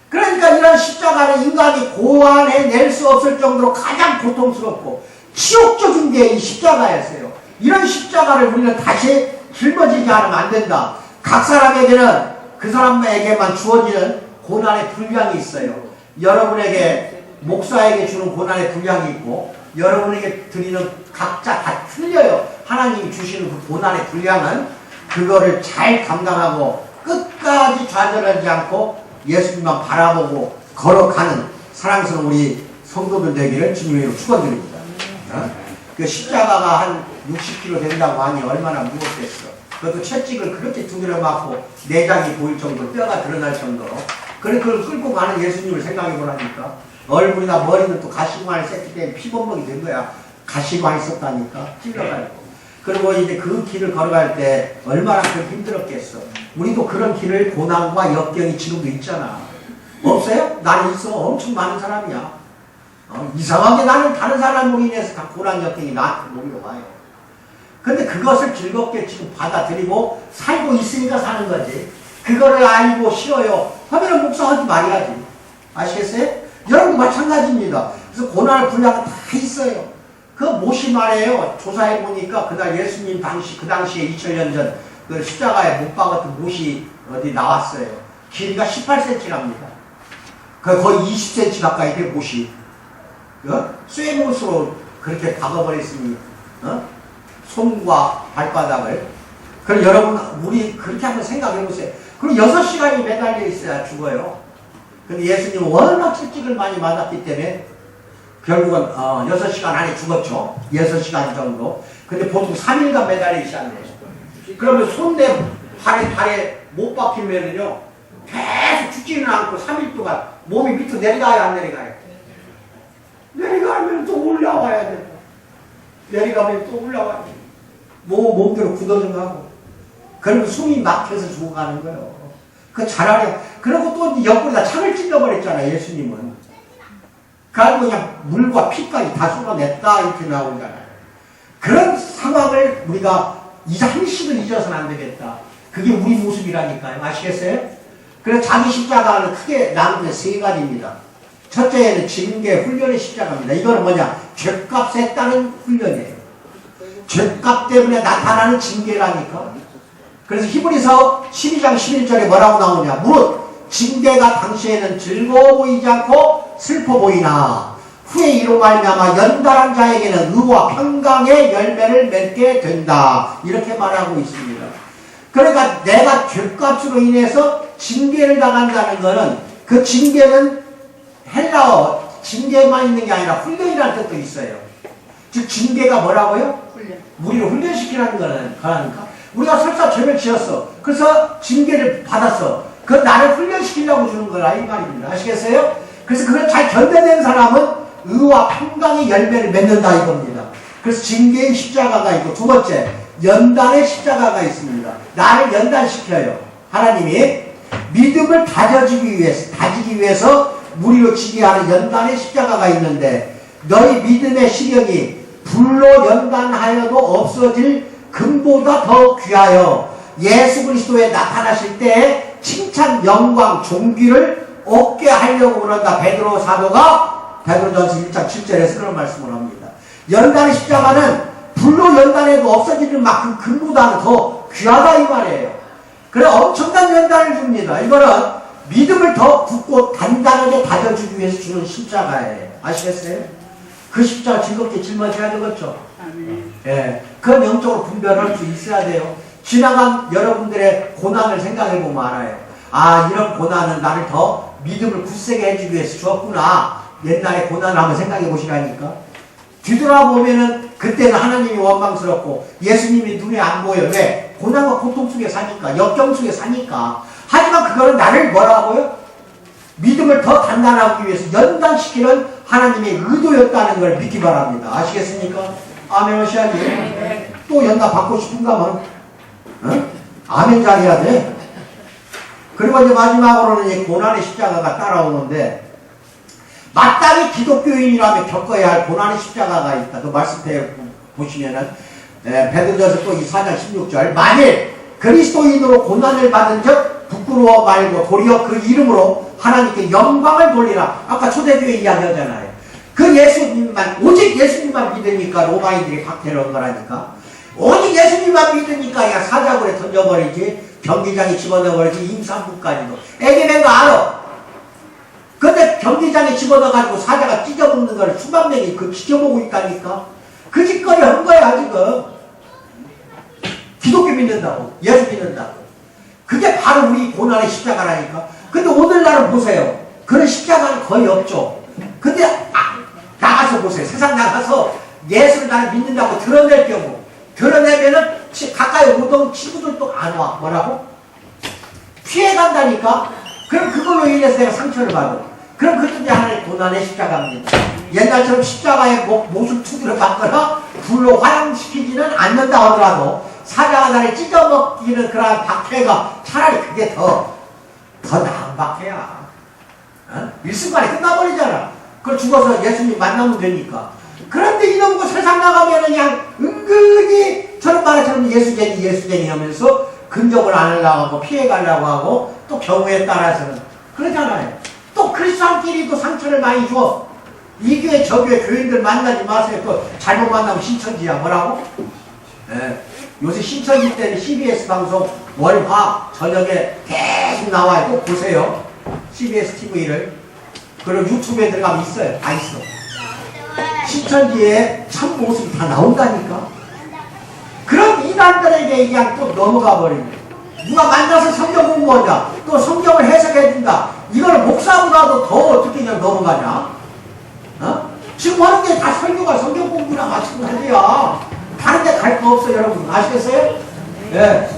그러니까 이런 십자가는 인간이 고안해낼 수 없을 정도로 가장 고통스럽고 치욕적인 게 이 십자가였어요. 이런 십자가를 우리는 다시 짊어지지 않으면 안 된다. 각 사람에게는 그 사람에게만 주어지는 고난의 분량이 있어요. 여러분에게 목사에게 주는 고난의 분량이 있고 여러분에게 드리는 각자 다 틀려요. 하나님이 주시는 그 고난의 분량은 그거를 잘 감당하고 끝까지 좌절하지 않고 예수님만 바라보고 걸어가는 사랑스러운 우리 성도들 되기를 주님으로 축원드립니다. 그 십자가가 한 60kg 된다고 하니 얼마나 무겁겠어. 그것도 채찍을 그렇게 두 개를 맞고 내장이 보일 정도로 뼈가 드러날 정도로. 그래 그걸 끌고 가는 예수님을 생각해 보라니까. 얼굴이나 머리는 또 가시관을 셌기 때문에 피범벅이 된 거야. 가시관이 있었다니까. 찔러가지고. 그리고 이제 그 길을 걸어갈 때 얼마나 힘들었겠어. 우리도 그런 길을 고난과 역경이 지금도 있잖아. 없어요? 나는 있어. 엄청 많은 사람이야. 이상하게 나는 다른 사람으로 인해서 다 고난 역경이 나한테 몰려 와요. 근데 그것을 즐겁게 지금 받아들이고 살고 있으니까 사는 거지. 그거를 알고 싫어요 하면은 목사하지 말아야지. 아시겠어요? 여러분도 마찬가지입니다. 그래서 고난의 분량은 다 있어요. 그 못이 말이에요. 조사해 보니까 그날 예수님 그 당시에 2000년 전 그 십자가에 못 박았던 못이 어디 나왔어요. 길이가 18cm랍니다. 거의 20cm 가까이 돼 못이. 쇠못으로 그렇게 박아버렸으니 손과 발바닥을. 그럼 여러분 우리 그렇게 한번 생각해 보세요. 그럼 6시간이 매달려 있어야 죽어요. 근데 예수님은 워낙 채찍을 많이 맞았기 때문에 결국은 6시간 안에 죽었죠. 6시간 정도. 근데 보통 3일간 매달려 있었네요. 그러면 손대 발에 못 박히면은요 계속 죽지는 않고 3일 동안 몸이 밑으로 내려가요 안 내려가요? 내려가면 또 올라와야 돼. 내려가면 또 올라와야 돼. 몸대로 굳어져 가고. 그리고 숨이 막혀서 죽어가는 거예요. 그 차라리 그리고 또 옆구리다 창을 찔러버렸잖아요, 예수님은. 그래서 그냥 물과 피까지 다 쏟아냈다, 이렇게 나오잖아요. 그런 상황을 우리가 한식을 잊어서는 안 되겠다. 그게 우리 모습이라니까요. 아시겠어요? 그래서 자기 십자가는 크게 나누는 세 가지입니다. 첫째는 징계 훈련의 십자가입니다. 이거는 뭐냐? 죄값 했다는 훈련이에요. 죄값 때문에 나타나는 징계라니까. 그래서 히브리서 12장 11절에 뭐라고 나오냐? 무릇 징계가 당시에는 즐거워 보이지 않고 슬퍼 보이나 후에 이로 말미암아 연단한 자에게는 의와 평강의 열매를 맺게 된다. 이렇게 말하고 있습니다. 그러니까 내가 죄값으로 인해서 징계를 당한다는 것은 그 징계는 헬라어 징계만 있는 게 아니라 훈련이라는 뜻도 있어요. 즉 징계가 뭐라고요? 훈련. 우리를 훈련시키라는 거는 그러니까 우리가 설사 죄를 지었어. 그래서 징계를 받았어. 그 나를 훈련시키려고 주는 거라 이 말입니다. 아시겠어요? 그래서 그걸 잘 견뎌낸 사람은 의와 평강의 열매를 맺는다 이겁니다. 그래서 징계의 십자가가 있고 두 번째 연단의 십자가가 있습니다. 나를 연단시켜요. 하나님이 믿음을 다지기 위해서 무리로 치게 하는 연단의 십자가가 있는데 너희 믿음의 시력이 불로 연단하여도 없어질 금보다 더 귀하여 예수 그리스도에 나타나실 때에 칭찬, 영광, 존귀를 얻게 하려고 그런다. 베드로 사도가 베드로전서 1장 7절에서 그런 말씀을 합니다. 연단의 십자가는 불로 연단해도 없어지는 만큼 금보다는 더 귀하다 이 말이에요. 그래 엄청난 연단을 줍니다. 이거는 믿음을 더 굳고 단단하게 다져주기 위해서 주는 십자가예요. 아시겠어요? 그 십자가 즐겁게 짊어져야 되겠죠. 예, 그건 영적으로 분별할 수 있어야 돼요. 지나간 여러분들의 고난을 생각해보면 알아요. 아, 이런 고난은 나를 더 믿음을 굳세게 해주기 위해서 주었구나. 옛날에 고난을 한번 생각해 보시라니까. 뒤돌아보면은 그때는 하나님이 원망스럽고 예수님이 눈에 안 보여. 왜? 고난과 고통 속에 사니까, 역경 속에 사니까. 하지만 그거는 나를 뭐라고요? 믿음을 더 단단하기 위해서 연단시키는 하나님의 의도였다는 걸 믿기 바랍니다. 아시겠습니까? 아멘 하셔야지. 또 연단 받고 싶은가면 아멘 잘 해야 돼. 그리고 이제 마지막으로는 이 고난의 십자가가 따라오는데 마땅히 기독교인이라면 겪어야 할 고난의 십자가가 있다. 그 말씀에 보시면은 베드로전서 또 이 4장 16절 만일 그리스도인으로 고난을 받은 적 부끄러워 말고 도리어 그 이름으로 하나님께 영광을 돌리라. 아까 초대교회 이야기하잖아요. 그 예수님만 오직 예수님만 믿으니까 로마인들이 박해를 한 거라니까. 오직 예수님만 믿으니까 그냥 사자굴에 던져버리지, 경기장에 집어넣어버리지, 임산부까지도. 애기맨 거 알아. 근데 경기장에 집어넣어가지고 사자가 찢어먹는 걸 수만 명이 그 지켜보고 있다니까. 그 짓거리 한 거야 지금. 기독교 믿는다고, 예수 믿는다고. 그게 바로 우리 고난의 십자가라니까. 근데 오늘날은 보세요. 그런 십자가는 거의 없죠. 근데 나가서 보세요. 세상 나가서 예수를 나를 믿는다고 드러낼 경우, 드러내면은 가까이 오던 친구들도 안 와. 뭐라고? 피해간다니까. 그럼 그걸로 인해서 내가 상처를 받아. 그럼 그때 하나의 고난의 십자가입니다. 옛날처럼 십자가에 못을 두드려 받거나 불로 화양시키지는 않는다 하더라도 사자가 나를 찢어먹기는 그런 박해가 차라리 그게 더 나은 박해야. 어? 일순간에 끝나버리잖아. 그걸 죽어서 예수님 만나면 되니까. 그런데 이놈 거 세상 나가면 그냥 은근히 저런 말처럼 예수쟁이 하면서 근접을 안 하려고 하고 피해가려고 하고 또 경우에 따라서는 그러잖아요. 또 크리스천끼리도 상처를 많이 줘. 이 교회 저 교회 교인들 만나지 마세요. 그 잘못 만나면 신천지야. 뭐라고? 네. 요새 신천지 때는 CBS 방송 월화 저녁에 계속 나와요. 꼭 보세요. CBS TV를. 그리고 유튜브에 들어가면 있어요. 다 있어. 신천지의 참 모습이 다 나온다니까. 그런 이단들에게 그냥 또 넘어가 버립니다. 누가 만나서 성경 공부하자. 또 성경을 해석해준다. 이걸 목사보다도 더 어떻게 그냥 넘어가냐? 어? 지금 하는 게 다 설교가 성경 공부랑 마찬가지야. 다른 데 갈 거 없어, 여러분. 아시겠어요? 예. 네.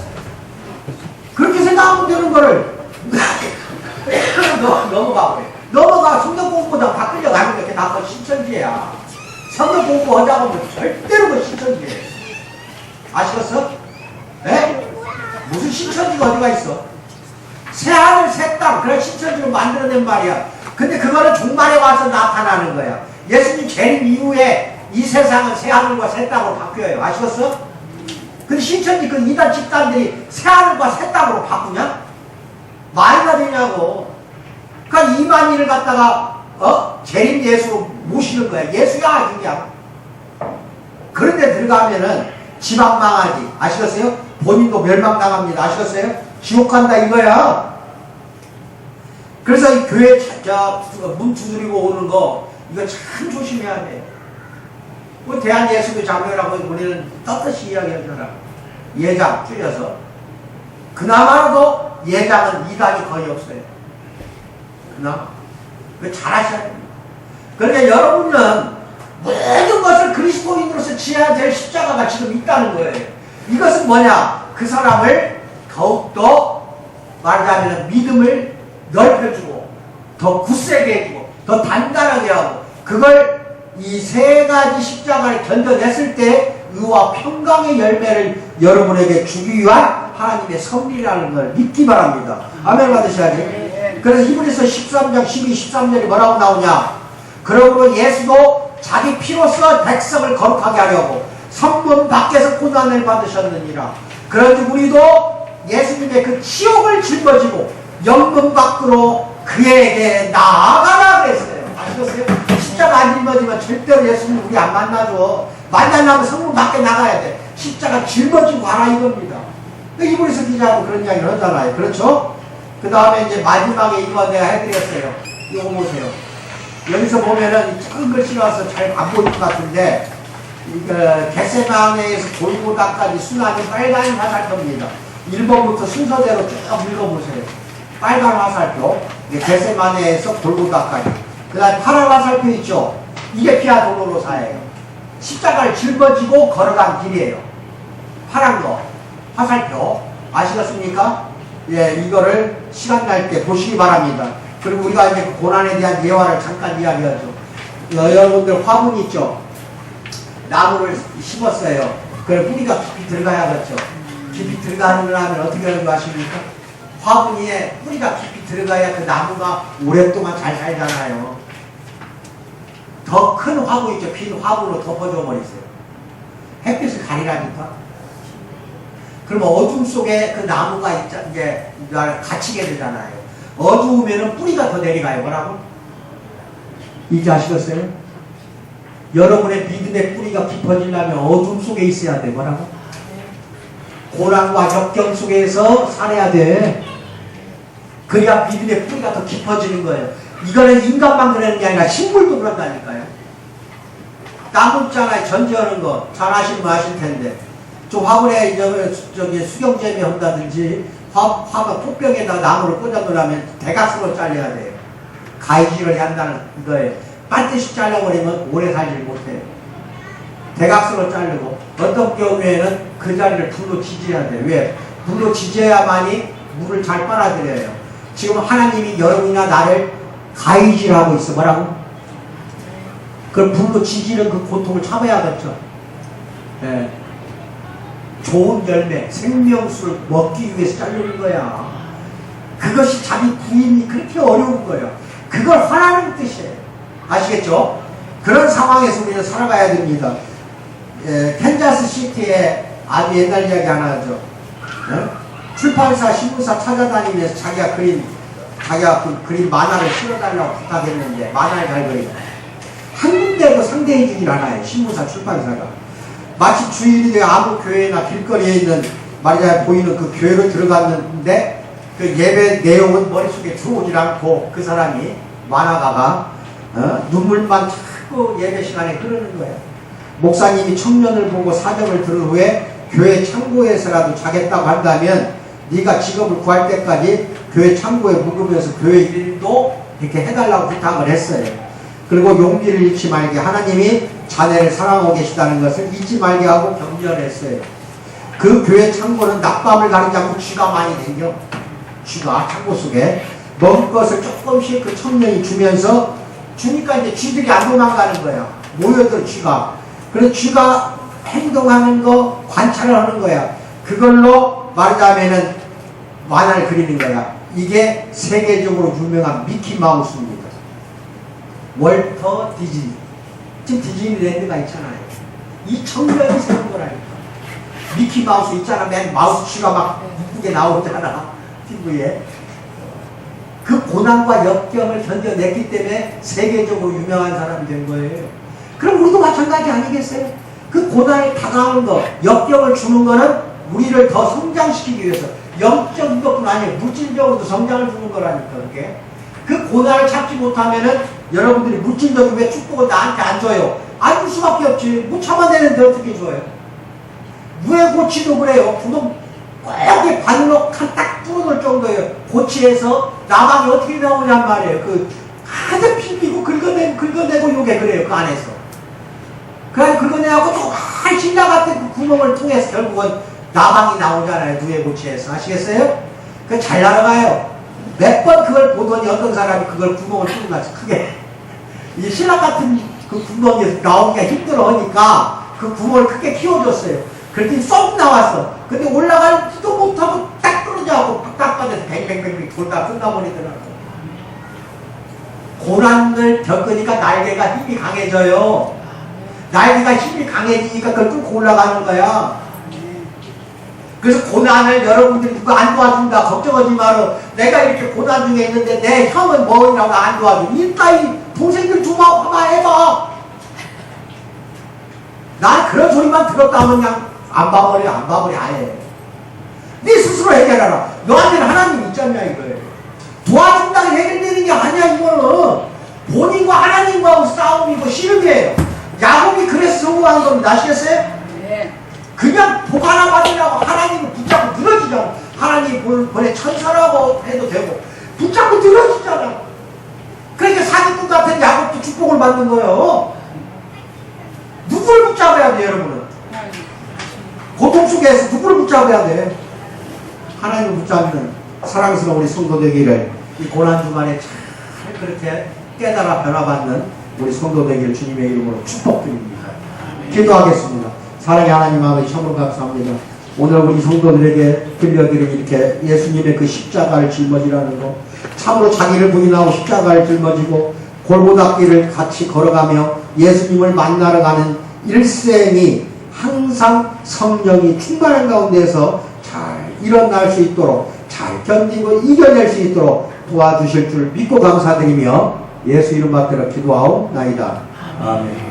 그렇게 생각하면 되는 거를 넘어가 버려. 넘어가 성경 공부보다 다 끌려가는 게 다 신천지야. 성경 공부하자고 하면 절대로 그 신천지예요. 아시겠어? 예? 무슨 신천지가 어디가 있어? 새 하늘 새 땅, 그런 신천지로 만들어낸 말이야. 근데 그거는 종말에 와서 나타나는 거야. 예수님 재림 이후에 이 세상은 새 하늘과 새 땅으로 바뀌어요. 아시겠어? 근데 신천지 그 이단 집단들이 새 하늘과 새 땅으로 바꾸냐? 말이나 되냐고. 그러니까 이만희를 갖다가 재림 예수 모시는 거야. 예수야 그냥. 그런데 들어가면은 집안 망하지. 아시겠어요? 본인도 멸망당합니다. 아시겠어요? 지옥 간다 이거야. 그래서 이 교회 문 두드리고 오는 거 이거 참 조심해야 돼. 뭐 대한예수교 장로라고 우리는 떳떳이 이야기하잖아. 예장 줄여서. 그나마도 예장은 이단이 거의 없어요. 그나마. 그거 잘 하셔야 됩니다. 그러니까 여러분은 모든 것을 그리스도인으로서 지어야 될 십자가가 지금 있다는 거예요. 이것은 뭐냐? 그 사람을 더욱더 말하자면 믿음을 넓혀주고 더 굳세게 해주고 더 단단하게 하고 그걸 이 세 가지 십자가를 견뎌냈을 때 의와 평강의 열매를 여러분에게 주기 위한 하나님의 섭리라는 걸 믿기 바랍니다. 아멘 받으셔야지. 그래서 히브리서 13장 12, 13절이 뭐라고 나오냐? 그러므로 예수도 자기 피로써 백성을 거룩하게 하려고 성문 밖에서 고난을 받으셨느니라. 그런데 우리도 예수님의 그 치욕을 짊어지고 영문 밖으로 그에게 나아가라 그랬어요. 아시겠어요? 십자가 안 짊어지면 절대로 예수님 우리 안 만나줘. 만나려면 성문 밖에 나가야 돼. 십자가 짊어지고 가라 이겁니다. 히브리서 기자하고 그런 이야기를 하잖아요. 그렇죠? 그 다음에 이제 마지막에 이거 내가 해드렸어요. 이거 보세요. 여기서 보면은 작은 글씨라서 잘 안 보일 것 같은데 겟세마네에서 골고다까지 순환이 빨간 화살표입니다. 1번부터 순서대로 쭉 읽어보세요. 빨간 화살표, 겟세마네에서 골고다까지. 그 다음에 파란 화살표 있죠? 이게 비아 돌로로사예요. 십자가를 짊어지고 걸어간 길이에요. 파란 거 화살표 아시겠습니까? 예, 이거를 시간 날 때 보시기 바랍니다. 그리고 우리가 이제 그 고난에 대한 예화를 잠깐 이야기하죠. 여러분들 화분 있죠? 나무를 심었어요. 그럼 뿌리가 깊이 들어가야겠죠. 깊이 들어가는 하면 어떻게 하는 거 아십니까? 화분에 뿌리가 깊이 들어가야 그 나무가 오랫동안 잘 살잖아요. 더 큰 화분 있죠. 빈 화분으로 덮어줘 버리세요. 햇빛을 가리라니까. 그러면 어둠 속에 그 나무가 이제 갇히게 되잖아요. 어두우면은 뿌리가 더 내려가요. 뭐라고? 이제 아시겠어요? 여러분의 믿음의 뿌리가 깊어지려면 어둠 속에 있어야 돼. 뭐라고? 고난과 역경 속에서 살아야 돼. 그래야 믿음의 뿌리가 더 깊어지는 거예요. 이거는 인간만 그러는 게 아니라 식물도 그런다니까요. 나무 있잖아요. 전지하는 거. 잘 아시는 거 아실 텐데. 저 화분에 저기 수경재배 한다든지 화분 꽃병에다가 나무를 꽂아 놓으려면 대각선으로 잘라야 돼요. 가위질을 한다는 거예요. 반드시 잘라버리면 오래 살지를 못해요. 대각선으로 자르고 어떤 경우에는 그 자리를 불로 지져야 돼요. 왜? 불로 지져야만이 물을 잘 빨아들여요. 지금 하나님이 여러분이나 나를 가위질하고 있어. 뭐라고? 그걸 불로 지지는 그 고통을 참아야겠죠. 예. 좋은 열매, 생명수를 먹기 위해서 자르는 거야. 그것이 자기 구인이 그렇게 어려운 거예요. 그걸 하라는 뜻이에요. 아시겠죠? 그런 상황에서 우리는 살아가야 됩니다. 캔자스 시티에 아주 옛날 이야기 하나 하죠. 출판사, 신문사 찾아다니면서 자기가 그 그린 만화를 실어달라고 부탁했는데 만화를 잘 그리고 한 군데도 상대해주질 않아요. 신문사, 출판사가. 마치 주일에 아무 교회나 길거리에 있는 말이자 보이는 그 교회로 들어갔는데 그 예배 내용은 머릿속에 들어오질 않고 그 사람이 만화가가 눈물만 자꾸 예배 시간에 흐르는 거예요. 목사님이 청년을 보고 사정을 들은 후에 교회 창고에서라도 자겠다고 한다면 네가 직업을 구할 때까지 교회 창고에 묵으면서 교회 일도 이렇게 해달라고 부탁을 했어요. 그리고 용기를 잃지 말게 하나님이 자네를 사랑하고 계시다는 것을 잊지 말게 하고 격려했어요. 그 교회 창고는 낮밤을 가리지 않고 쥐가 많이 생겨. 쥐가 창고 속에 먹을 것을 조금씩 그 청년이 주면서 주니까 이제 쥐들이 안 도망가는 거야. 모여들 쥐가. 그래서 쥐가 행동하는 거 관찰을 하는 거야. 그걸로 말하자면은 만화를 그리는 거야. 이게 세계적으로 유명한 미키마우스입니다. 월터 디즈니. 지금 디즈니랜드가 있잖아요. 이 청년이 세운 거라니까. 미키마우스 있잖아. 맨 마우스치가 막 이쁘게 나오잖아. TV에. 그 고난과 역경을 견뎌냈기 때문에 세계적으로 유명한 사람이 된 거예요. 그럼 우리도 마찬가지 아니겠어요? 그 고난이 다가오는 거, 역경을 주는 거는 우리를 더 성장시키기 위해서 영적인 것뿐 아니에요. 물질적으로도 성장을 주는 거라니까. 그게. 그 고난을 참지 못하면은 여러분들이 물질적인 왜 축복을 나한테 안 줘요? 안 줄 수밖에 없지. 못 참아내는데 어떻게 줘요? 무해고치도 그래요. 구멍 꼭 반으로 딱 뚫어놓을 정도예요. 고치에서 나방이 어떻게 나오냔 말이에요. 그 가득 비비고 긁어내고 요게 그래요. 그 안에서. 그래 긁어내고 조금 신라 같은 그 구멍을 통해서 결국은 나방이 나오잖아요. 무해고치에서. 아시겠어요? 그 잘 날아가요. 몇 번 그걸 보더니 어떤 사람이 그걸 구멍을 뚫어놨어. 크게. 이 신라 같은 그 구멍에서 나오기가 힘들어 하니까 그 구멍을 크게 키워줬어요. 그랬더니 쏙 나왔어. 근데 올라가지도 못하고 딱 떨어져갖고 딱딱하면서 뱅뱅뱅뱅 돌다 끝나버리더라고. 고난을 겪으니까 날개가 힘이 강해져요. 날개가 힘이 강해지니까 그걸 뚫고 올라가는 거야. 그래서 고난을 여러분들이 누가 안 도와준다 걱정하지 마라. 내가 이렇게 고난 중에 있는데 내 형은 뭐라고 안 도와줘. 이따위 동생들 좀 와봐 해봐. 난 그런 소리만 들었다 하면 그냥 안 봐버려 아예. 네 스스로 해결하라. 너한테는 하나님 있잖냐 이거예요. 도와준다고 해결되는 게 아니야. 이거는 본인과 하나님과 싸움이고 씨름이에요. 야곱이 그래서 성공한 겁니다. 아시겠어요? 네. 그냥 복 하나 받으려고 하나님을 붙잡고 늘어지잖아. 하나님 본래 천사라고 해도 되고 붙잡고 늘어지잖아. 그러니까 사기꾼 같은 야곱도 축복을 받는 거예요. 누구를 붙잡아야 돼 여러분은? 고통 속에서 누구를 붙잡아야 돼? 하나님을 붙잡는 사랑스러운 우리 성도 되기를 이 고난 주간에 잘 그렇게 깨달아 변화받는 우리 성도 되기를 주님의 이름으로 축복드립니다. 기도하겠습니다. 사랑의 하나님 아버지 참으로 감사합니다. 오늘 우리 성도들에게 들려드린 이렇게 예수님의 그 십자가를 짊어지라는 거, 참으로 자기를 부인하고 십자가를 짊어지고 골고다길을 같이 걸어가며 예수님을 만나러 가는 일생이 항상 성령이 충만한 가운데서 잘 일어날 수 있도록 잘 견디고 이겨낼 수 있도록 도와주실 줄 믿고 감사드리며 예수 이름 받들어 기도하옵나이다. 아멘.